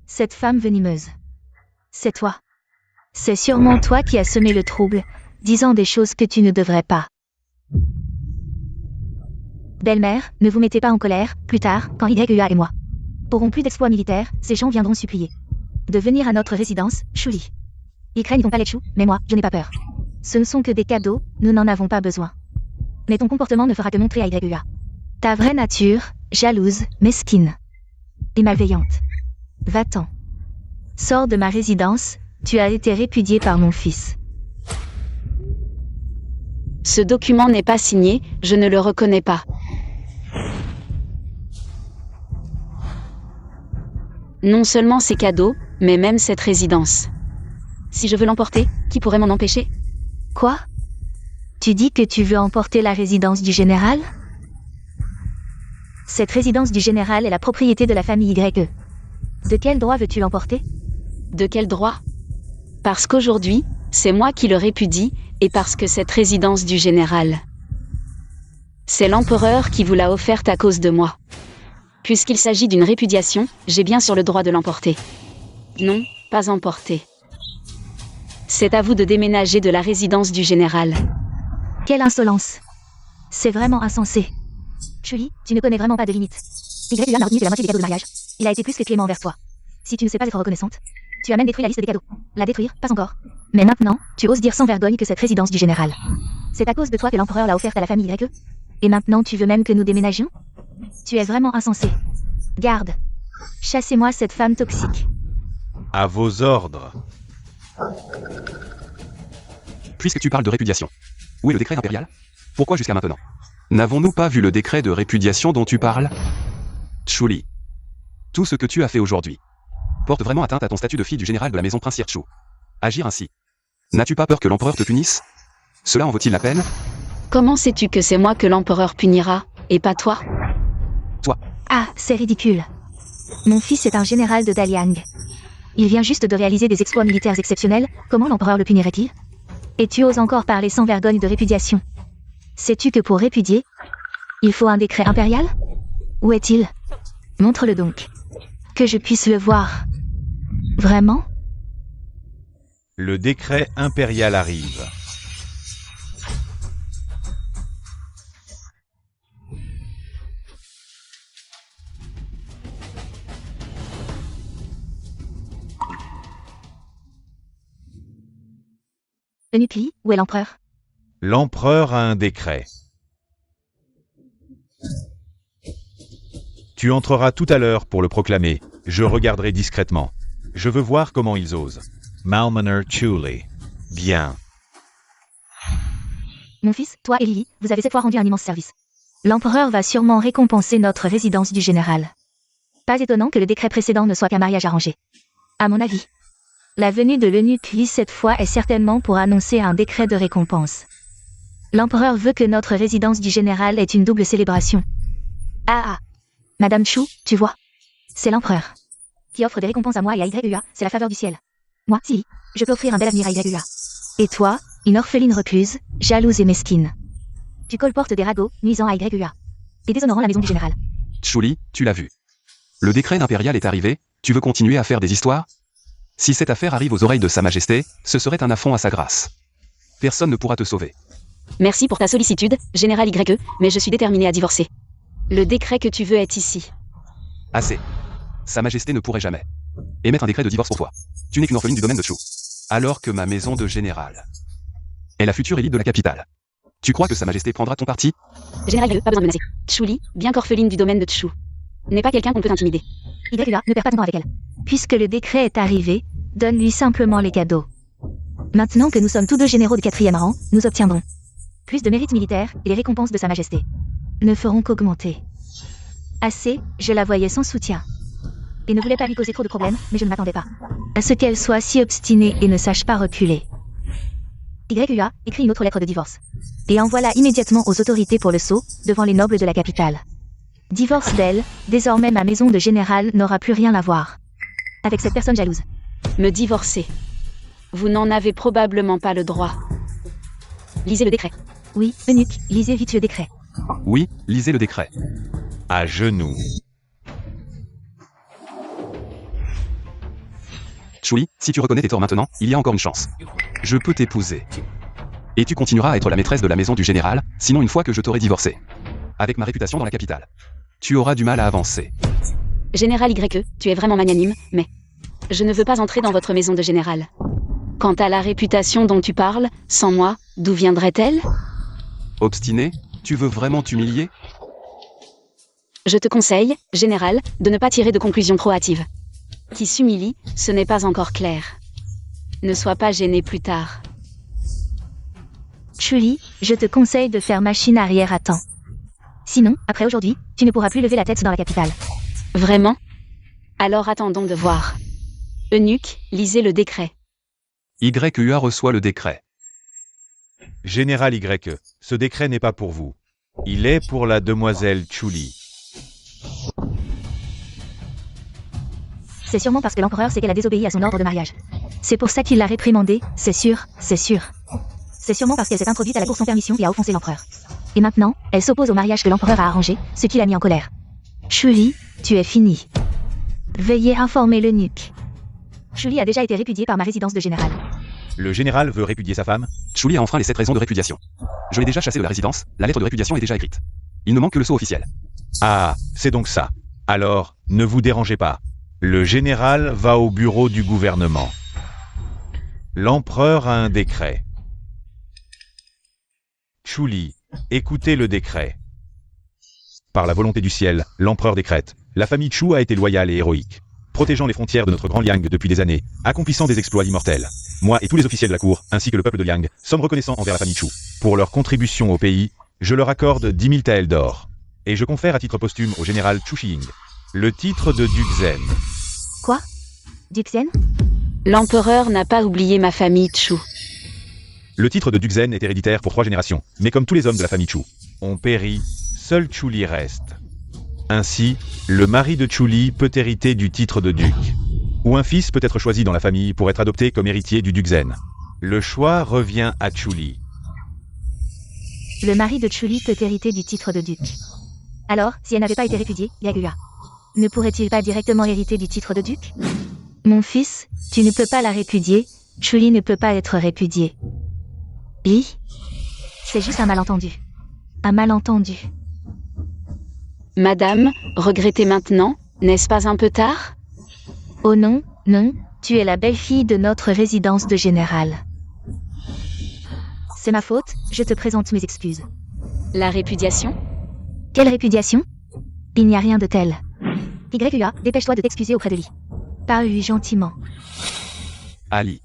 Cette femme venimeuse. C'est toi. C'est sûrement toi qui as semé le trouble, disant des choses que tu ne devrais pas. Belle-mère, ne vous mettez pas en colère, plus tard, quand YUA et moi auront plus d'exploits militaires, ces gens viendront supplier de venir à notre résidence, Chuli. Ils craignent ton palais de chou, mais moi, je n'ai pas peur. Ce ne sont que des cadeaux, nous n'en avons pas besoin. Mais ton comportement ne fera que montrer à YUA ta vraie nature, jalouse, mesquine et malveillante. Va-t'en. Sors de ma résidence, tu as été répudié par mon fils. Ce document n'est pas signé, je ne le reconnais pas. Non seulement ces cadeaux, mais même cette résidence. Si je veux l'emporter, qui pourrait m'en empêcher? Quoi? Tu dis que tu veux emporter la résidence du général? Cette résidence du général est la propriété de la famille YE. De quel droit veux-tu l'emporter? De quel droit? Parce qu'aujourd'hui, C'est moi qui le répudie, et parce que cette résidence du général. C'est l'empereur qui vous l'a offerte à cause de moi. Puisqu'il s'agit d'une répudiation, j'ai bien sûr le droit de l'emporter. Non, pas emporter. C'est à vous de déménager de la résidence du général. Quelle insolence. C'est vraiment insensé. Julie, tu ne connais vraiment pas de limites. YUA n'a retenu que la moitié des cadeaux de mariage. Il a été plus que clément envers toi. Si tu ne sais pas être reconnaissante, tu as même détruit la liste des cadeaux. La détruire, pas encore. Mais maintenant, tu oses dire sans vergogne que cette résidence du général. C'est à cause de toi que l'empereur l'a offerte à la famille YE. Et maintenant tu veux même que nous déménagions? Tu es vraiment insensé. Garde. Chassez-moi cette femme toxique. À vos ordres. Puisque tu parles de répudiation, où est le décret impérial? Pourquoi jusqu'à maintenant? N'avons-nous pas vu le décret de répudiation dont tu parles? Chuli, tout ce que tu as fait aujourd'hui porte vraiment atteinte à ton statut de fille du général de la maison princière Chu. Agir ainsi, n'as-tu pas peur que l'empereur te punisse? Cela en vaut-il la peine? Comment sais-tu que c'est moi que l'empereur punira, et pas toi? Toi. Ah, c'est ridicule. Mon fils est un général de Daliang. Il vient juste de réaliser des exploits militaires exceptionnels, comment l'empereur le punirait-il? Et tu oses encore parler sans vergogne de répudiation. Sais-tu que pour répudier, il faut un décret impérial? Où est-il? Montre-le donc. Que je puisse le voir. Vraiment? Le décret impérial arrive. Eunuque, où est l'empereur? L'empereur a un décret. Tu entreras tout à l'heure pour le proclamer. Je regarderai discrètement. Je veux voir comment ils osent. Malmaner Chuli. Bien. Mon fils, toi et Lily, vous avez cette fois rendu un immense service. L'empereur va sûrement récompenser notre résidence du général. Pas étonnant que le décret précédent ne soit qu'un mariage arrangé. À mon avis. La venue de l'eunuque Li cette fois est certainement pour annoncer un décret de récompense. L'empereur veut que notre résidence du général ait une double célébration. Ah. Madame Chu, tu vois. C'est l'empereur. Qui offre des récompenses à moi et à YUA, c'est la faveur du ciel. Moi, si, je peux offrir un bel avenir à YUA. Et toi, une orpheline recluse, jalouse et mesquine. Tu colportes des ragots, nuisant à YUA. Et déshonorant la maison du général. Chuli, tu l'as vu. Le décret impérial est arrivé, tu veux continuer à faire des histoires? Si cette affaire arrive aux oreilles de Sa Majesté, ce serait un affront à sa grâce. Personne ne pourra te sauver. Merci pour ta sollicitude, général YE, mais je suis déterminé à divorcer. Le décret que tu veux est ici. Assez. Sa Majesté ne pourrait jamais émettre un décret de divorce pour toi. Tu n'es qu'une orpheline du domaine de Chu. Alors que ma maison de général est la future élite de la capitale. Tu crois que Sa Majesté prendra ton parti? Général YE, pas besoin de menacer. Chuli, bien qu'orpheline du domaine de Chu, n'est pas quelqu'un qu'on peut intimider. YUA, ne perds pas ton temps avec elle. Puisque le décret est arrivé, donne-lui simplement les cadeaux. Maintenant que nous sommes tous deux généraux de 4e rang, nous obtiendrons plus de mérites militaires et les récompenses de Sa Majesté ne feront qu'augmenter. Assez, je la voyais sans soutien. Et ne voulais pas lui causer trop de problèmes, mais je ne m'attendais pas à ce qu'elle soit si obstinée et ne sache pas reculer. YUA, écrit une autre lettre de divorce. Et envoie-la immédiatement aux autorités pour le sceau, devant les nobles de la capitale. Divorce d'elle, désormais ma maison de général n'aura plus rien à voir avec cette personne jalouse. Me divorcer. Vous n'en avez probablement pas le droit. Lisez le décret. Oui, eunuque, lisez vite le décret. Oui, lisez le décret. À genoux. Chuli, si tu reconnais tes torts maintenant, il y a encore une chance. Je peux t'épouser. Et tu continueras à être la maîtresse de la maison du général, sinon une fois que je t'aurai divorcé. Avec ma réputation dans la capitale. Tu auras du mal à avancer. Général YE, tu es vraiment magnanime, mais je ne veux pas entrer dans votre maison de général. Quant à la réputation dont tu parles, sans moi, d'où viendrait-elle? Obstiné, tu veux vraiment t'humilier? Je te conseille, général, de ne pas tirer de conclusions trop hâtives. Qui s'humilie, ce n'est pas encore clair. Ne sois pas gêné plus tard. Chuli, je te conseille de faire machine arrière à temps. Sinon, après aujourd'hui, tu ne pourras plus lever la tête dans la capitale. Vraiment? Alors attendons de voir. Eunuque, lisez le décret. YUA reçoit le décret. Général YE, ce décret n'est pas pour vous. Il est pour la demoiselle Chuli. C'est sûrement parce que l'empereur sait qu'elle a désobéi à son ordre de mariage. C'est pour ça qu'il l'a réprimandée, c'est sûr, c'est sûr. C'est sûrement parce qu'elle s'est introduite à la cour sans permission et a offensé l'empereur. Et maintenant, elle s'oppose au mariage que l'empereur a arrangé, ce qui l'a mis en colère. Chuli, tu es fini. Veuillez informer l'eunuque. Chuli a déjà été répudiée par ma résidence de général. Le général veut répudier sa femme? Chuli a enfreint les 7 raisons de répudiation. Je l'ai déjà chassé de la résidence, la lettre de répudiation est déjà écrite. Il ne manque que le sceau officiel. Ah, c'est donc ça. Alors, ne vous dérangez pas. Le général va au bureau du gouvernement. L'empereur a un décret. Chuli, écoutez le décret. Par la volonté du ciel, l'empereur décrète. La famille Chu a été loyale et héroïque, protégeant les frontières de notre grand Liang depuis des années, accomplissant des exploits immortels. Moi et tous les officiels de la cour, ainsi que le peuple de Liang, sommes reconnaissants envers la famille Chu. Pour leur contribution au pays, je leur accorde 10 000 taels d'or. Et je confère à titre posthume au général Chu Xiying le titre de duc Zhen. Quoi? Duc Zhen? L'empereur n'a pas oublié ma famille Chu. Le titre de duc Zhen est héréditaire pour 3 générations, mais comme tous les hommes de la famille Chu ont péri, seul Chuli reste. Ainsi, le mari de Chuli peut hériter du titre de duc. Ou un fils peut être choisi dans la famille pour être adopté comme héritier du duc Zhen. Le choix revient à Chuli. Le mari de Chuli peut hériter du titre de duc. Alors, si elle n'avait pas été répudiée, Yagua, ne pourrait-il pas directement hériter du titre de duc? Mon fils, tu ne peux pas la répudier, Chuli ne peut pas être répudiée. Li? C'est juste un malentendu. Un malentendu. Madame, regrettez maintenant, n'est-ce pas un peu tard? Oh non, non, tu es la belle-fille de notre résidence de général. C'est ma faute, je te présente mes excuses. La répudiation? Quelle répudiation? Il n'y a rien de tel. YUA, dépêche-toi de t'excuser auprès de Li. Parle-lui gentiment. Ali.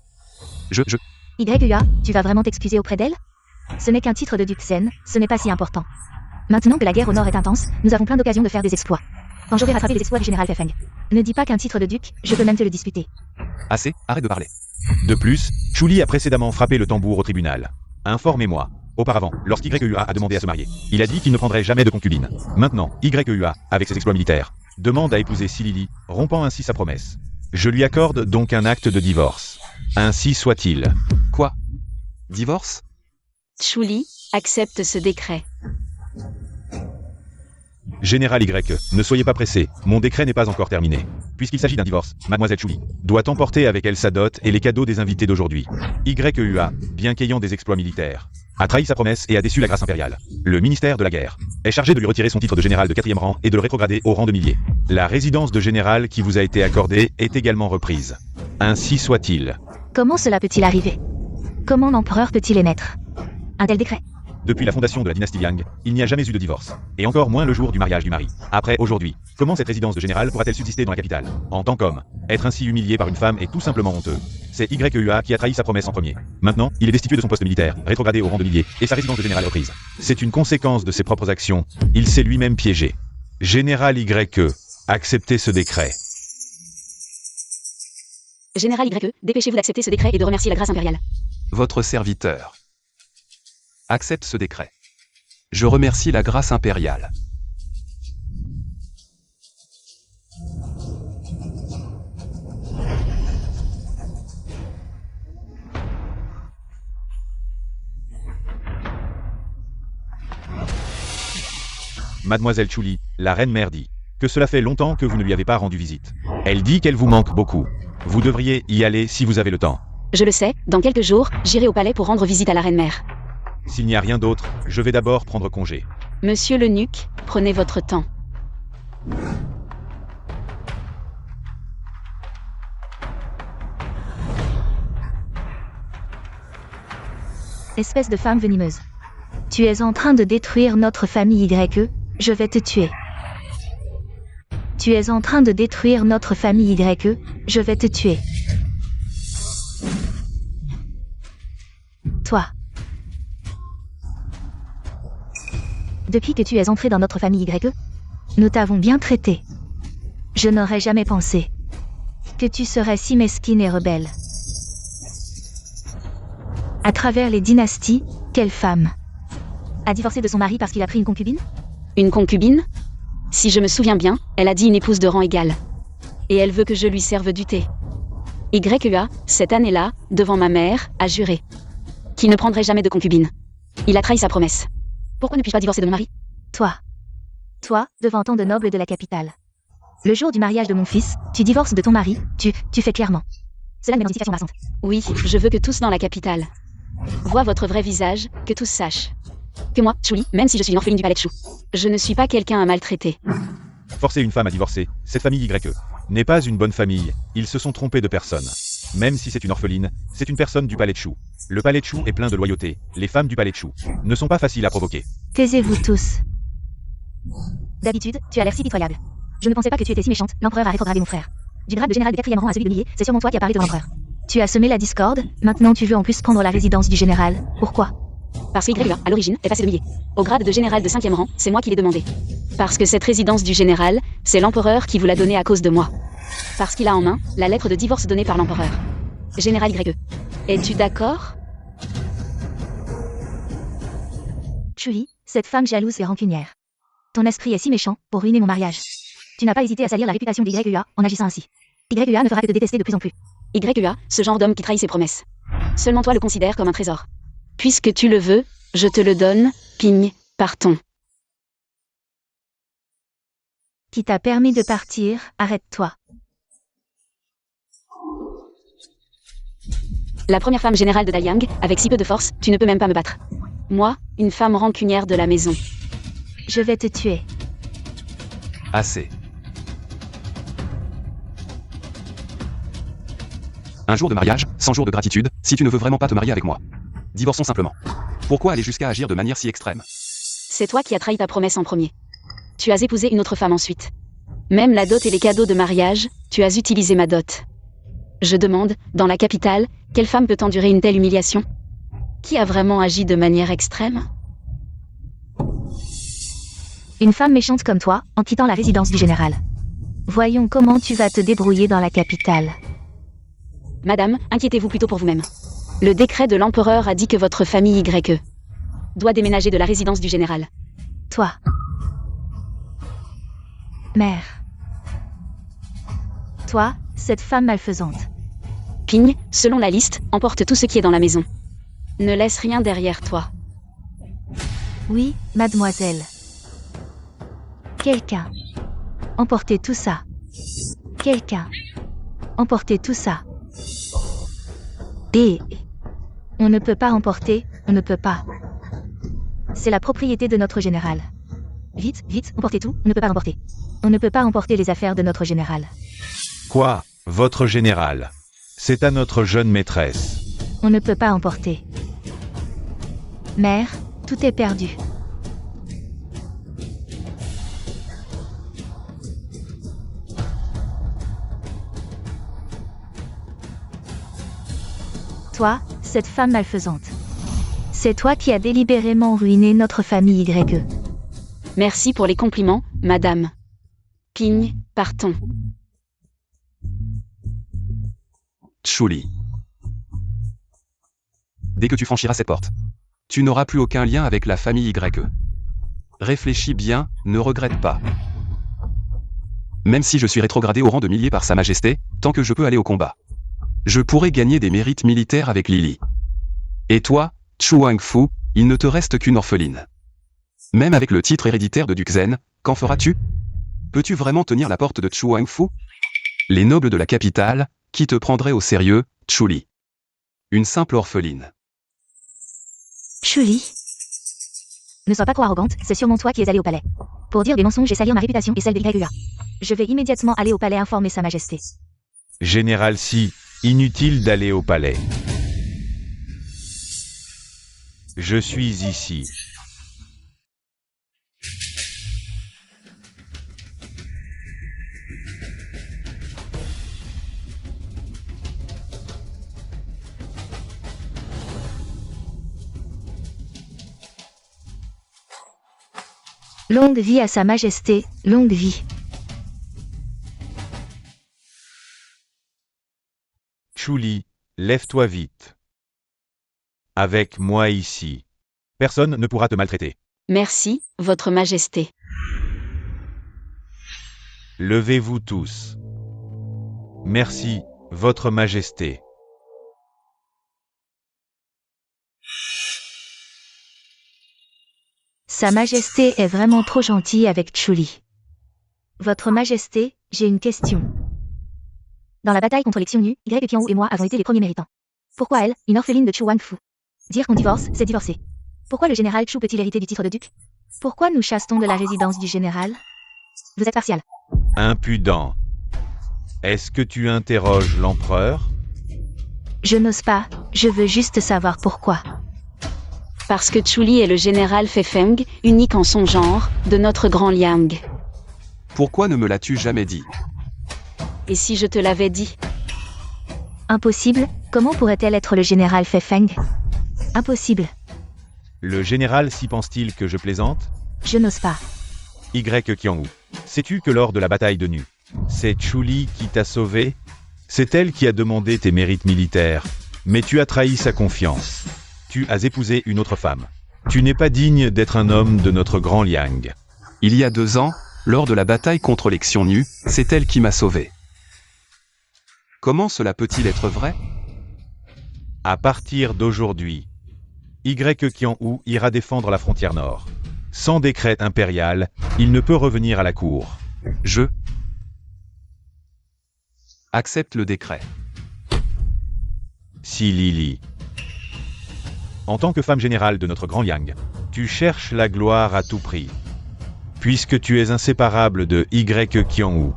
YUA, tu vas vraiment t'excuser auprès d'elle? Ce n'est qu'un titre de duc Zhen, ce n'est pas si important. Maintenant que la guerre au nord est intense, nous avons plein d'occasions de faire des exploits. Quand j'aurai rattrapé les exploits du général Fefeng, ne dis pas qu'un titre de duc, je peux même te le disputer. Assez, arrête de parler. De plus, Chuli a précédemment frappé le tambour au tribunal. Informez-moi. Auparavant, lorsqu'YUA a demandé à se marier, il a dit qu'il ne prendrait jamais de concubine. Maintenant, YUA, avec ses exploits militaires, demande à épouser Silili, rompant ainsi sa promesse. Je lui accorde donc un acte de divorce. Ainsi soit-il. Quoi? Divorce? Chuli, accepte ce décret. Général Y, ne soyez pas pressé, mon décret n'est pas encore terminé. Puisqu'il s'agit d'un divorce, Mademoiselle Chuli doit emporter avec elle sa dot et les cadeaux des invités d'aujourd'hui. YUA, bien qu'ayant des exploits militaires, a trahi sa promesse et a déçu la grâce impériale. Le ministère de la guerre est chargé de lui retirer son titre de général de 4e rang et de le rétrograder au rang de millier. La résidence de général qui vous a été accordée est également reprise. Ainsi soit-il. Comment cela peut-il arriver? Comment l'empereur peut-il émettre un tel décret? Depuis la fondation de la dynastie Yang, il n'y a jamais eu de divorce. Et encore moins le jour du mariage du mari. Après aujourd'hui, comment cette résidence de général pourra-t-elle subsister dans la capitale? En tant qu'homme, être ainsi humilié par une femme est tout simplement honteux. C'est YUA qui a trahi sa promesse en premier. Maintenant, il est destitué de son poste militaire, rétrogradé au rang de millier, et sa résidence de général est reprise. C'est une conséquence de ses propres actions. Il s'est lui-même piégé. Général YE, acceptez ce décret. Général YE, dépêchez-vous d'accepter ce décret et de remercier la grâce impériale. Votre serviteur. Accepte ce décret. Je remercie la grâce impériale. Mademoiselle Chuli, la reine mère dit que cela fait longtemps que vous ne lui avez pas rendu visite. Elle dit qu'elle vous manque beaucoup. Vous devriez y aller si vous avez le temps. Je le sais, dans quelques jours, j'irai au palais pour rendre visite à la reine-mère. S'il n'y a rien d'autre, je vais d'abord prendre congé. Monsieur l'eunuque, prenez votre temps. Espèce de femme venimeuse. Tu es en train de détruire notre famille YE, je vais te tuer. Tu es en train de détruire notre famille YE, je vais te tuer. Toi. Depuis que tu es entré dans notre famille YE, nous t'avons bien traité. Je n'aurais jamais pensé que tu serais si mesquine et rebelle. À travers les dynasties, quelle femme a divorcé de son mari parce qu'il a pris une concubine? Une concubine? Si je me souviens bien, elle a dit une épouse de rang égal. Et elle veut que je lui serve du thé. YEA, cette année-là, devant ma mère, a juré qu'il ne prendrait jamais de concubine. Il a trahi sa promesse. Pourquoi ne puis-je pas divorcer de mon mari? Toi, devant tant de nobles de la capitale. Le jour du mariage de mon fils, tu divorces de ton mari, tu fais clairement. Cela n'est pas une situation embarrassante. Oui, je veux que tous dans la capitale voient votre vrai visage, que tous sachent que moi, Chuli, même si je suis une orpheline du palais de Chou, je ne suis pas quelqu'un à maltraiter. Forcer une femme à divorcer, cette famille YE, n'est pas une bonne famille, ils se sont trompés de personne. Même si c'est une orpheline, c'est une personne du palais de Chou. Le palais de Chou est plein de loyauté, les femmes du palais de Chou ne sont pas faciles à provoquer. Taisez-vous tous. D'habitude, tu as l'air si pitoyable. Je ne pensais pas que tu étais si méchante, l'empereur a rétrogradé mon frère. Du grade de général de 4e rang à celui de millier, c'est sûrement toi qui as parlé de l'empereur. Tu as semé la discorde, maintenant tu veux en plus prendre la résidence du général, pourquoi? Parce que YEA, à l'origine, est passé de millier au grade de général de 5e rang, c'est moi qui l'ai demandé. Parce que cette résidence du général, c'est l'empereur qui vous l'a donnée à cause de moi. Parce qu'il a en main la lettre de divorce donnée par l'empereur. Général YE. Es-tu d'accord? Chuli, cette femme jalouse et rancunière. Ton esprit est si méchant pour ruiner mon mariage. Tu n'as pas hésité à salir la réputation d'YEA en agissant ainsi. YEA ne fera que te détester de plus en plus. YEA, ce genre d'homme qui trahit ses promesses. Seulement toi le considères comme un trésor. Puisque tu le veux, je te le donne, Ping, partons. Qui t'a permis de partir, arrête-toi. La première femme générale de Daliang, avec si peu de force, tu ne peux même pas me battre. Moi, une femme rancunière de la maison. Je vais te tuer. Assez. Un jour de mariage, 100 jours de gratitude, si tu ne veux vraiment pas te marier avec moi. Divorçons simplement. Pourquoi aller jusqu'à agir de manière si extrême? C'est toi qui as trahi ta promesse en premier. Tu as épousé une autre femme ensuite. Même la dot et les cadeaux de mariage, tu as utilisé ma dot. Je demande, dans la capitale, quelle femme peut endurer une telle humiliation? Qui a vraiment agi de manière extrême? Une femme méchante comme toi, en quittant la résidence du général. Voyons comment tu vas te débrouiller dans la capitale. Madame, inquiétez-vous plutôt pour vous-même. Le décret de l'empereur a dit que votre famille YE doit déménager de la résidence du général. Toi. Mère. Toi, cette femme malfaisante. Ping, selon la liste, emporte tout ce qui est dans la maison. Ne laisse rien derrière toi. Oui, mademoiselle. Quelqu'un. Emportez tout ça. Quelqu'un. Emportez tout ça. Et on ne peut pas emporter, on ne peut pas. C'est la propriété de notre général. Vite, vite, emportez tout, on ne peut pas emporter. On ne peut pas emporter les affaires de notre général. Quoi, votre général? C'est à notre jeune maîtresse. On ne peut pas emporter. Mère, tout est perdu. Toi, cette femme malfaisante. C'est toi qui as délibérément ruiné notre famille YE. Merci pour les compliments, madame. Ping, partons. Chuli. Dès que tu franchiras cette porte, tu n'auras plus aucun lien avec la famille YE. Réfléchis bien, ne regrette pas. Même si je suis rétrogradé au rang de millier par Sa Majesté, tant que je peux aller au combat, je pourrai gagner des mérites militaires avec Lily. Et toi, Chu Wangfu, il ne te reste qu'une orpheline. Même avec le titre héréditaire de duc Zen, qu'en feras-tu? Peux-tu vraiment tenir la porte de Chu Wangfu? Les nobles de la capitale, qui te prendraient au sérieux, Chuli? Une simple orpheline. Chuli. Ne sois pas trop arrogante, c'est sûrement toi qui es allée au palais. Pour dire des mensonges et salir ma réputation et celle de YEA. Je vais immédiatement aller au palais informer Sa Majesté. Général Si, inutile d'aller au palais. Je suis ici. Longue vie à Sa Majesté, longue vie. Chuli, lève-toi vite. Avec moi ici. Personne ne pourra te maltraiter. Merci, votre majesté. Levez-vous tous. Merci, Votre Majesté. Sa Majesté est vraiment trop gentille avec Chuli. Votre Majesté, j'ai une question. Dans la bataille contre les Xiongnu, Y Qianwu et moi avons été les premiers méritants. Pourquoi elle, une orpheline de Chu Wangfu? Dire qu'on divorce, c'est divorcer. Pourquoi le général Chu peut-il hériter du titre de duc? Pourquoi nous chasse-t-on de la résidence du général? Vous êtes partial. Impudent. Est-ce que tu interroges l'empereur? Je n'ose pas, je veux juste savoir pourquoi. Parce que Chuli est le général Fefeng, unique en son genre, de notre grand Liang. Pourquoi ne me l'as-tu jamais dit? Et si je te l'avais dit? Impossible, comment pourrait-elle être le général Fefeng? Impossible, Le général s'y pense-t-il que je plaisante? je n'ose pas. Y Qianwu. Sais-tu que lors de la bataille de Nu, c'est Chuli qui t'a sauvé? C'est elle qui a demandé tes mérites militaires. Mais tu as trahi sa confiance. Tu as épousé une autre femme. Tu n'es pas digne d'être un homme de notre grand Liang. Il y a 2 ans, lors de la bataille contre les Xiongnu, c'est elle qui m'a sauvé. Comment cela peut-il être vrai? À partir d'aujourd'hui, Y Qianwu ira défendre la frontière nord. Sans décret impérial, il ne peut revenir à la cour. Je accepte le décret. Si Lily. En tant que femme générale de notre grand Liang, tu cherches la gloire à tout prix. Puisque tu es inséparable de Y Qianwu,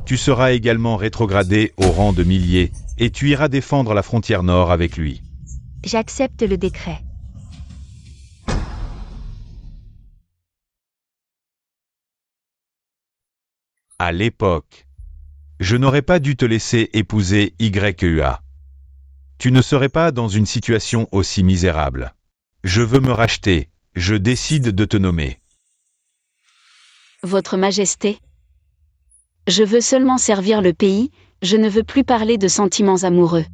tu seras également rétrogradé au rang de millier, et tu iras défendre la frontière nord avec lui. J'accepte le décret. À l'époque, je n'aurais pas dû te laisser épouser YUA. Tu ne serais pas dans une situation aussi misérable. Je veux me racheter, je décide de te nommer. Votre Majesté. Je veux seulement servir le pays, je ne veux plus parler de sentiments amoureux.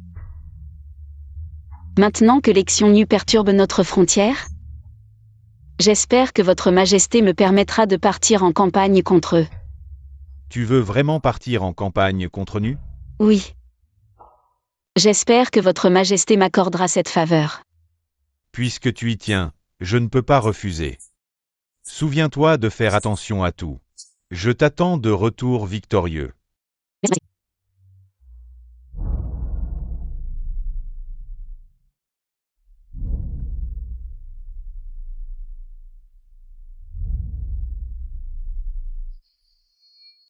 Maintenant que les Xiongnu perturbent notre frontière, j'espère que votre Majesté me permettra de partir en campagne contre eux. Tu veux vraiment partir en campagne contre Nu? Oui. J'espère que votre Majesté m'accordera cette faveur. Puisque tu y tiens, je ne peux pas refuser. Souviens-toi de faire attention à tout. Je t'attends de retour victorieux.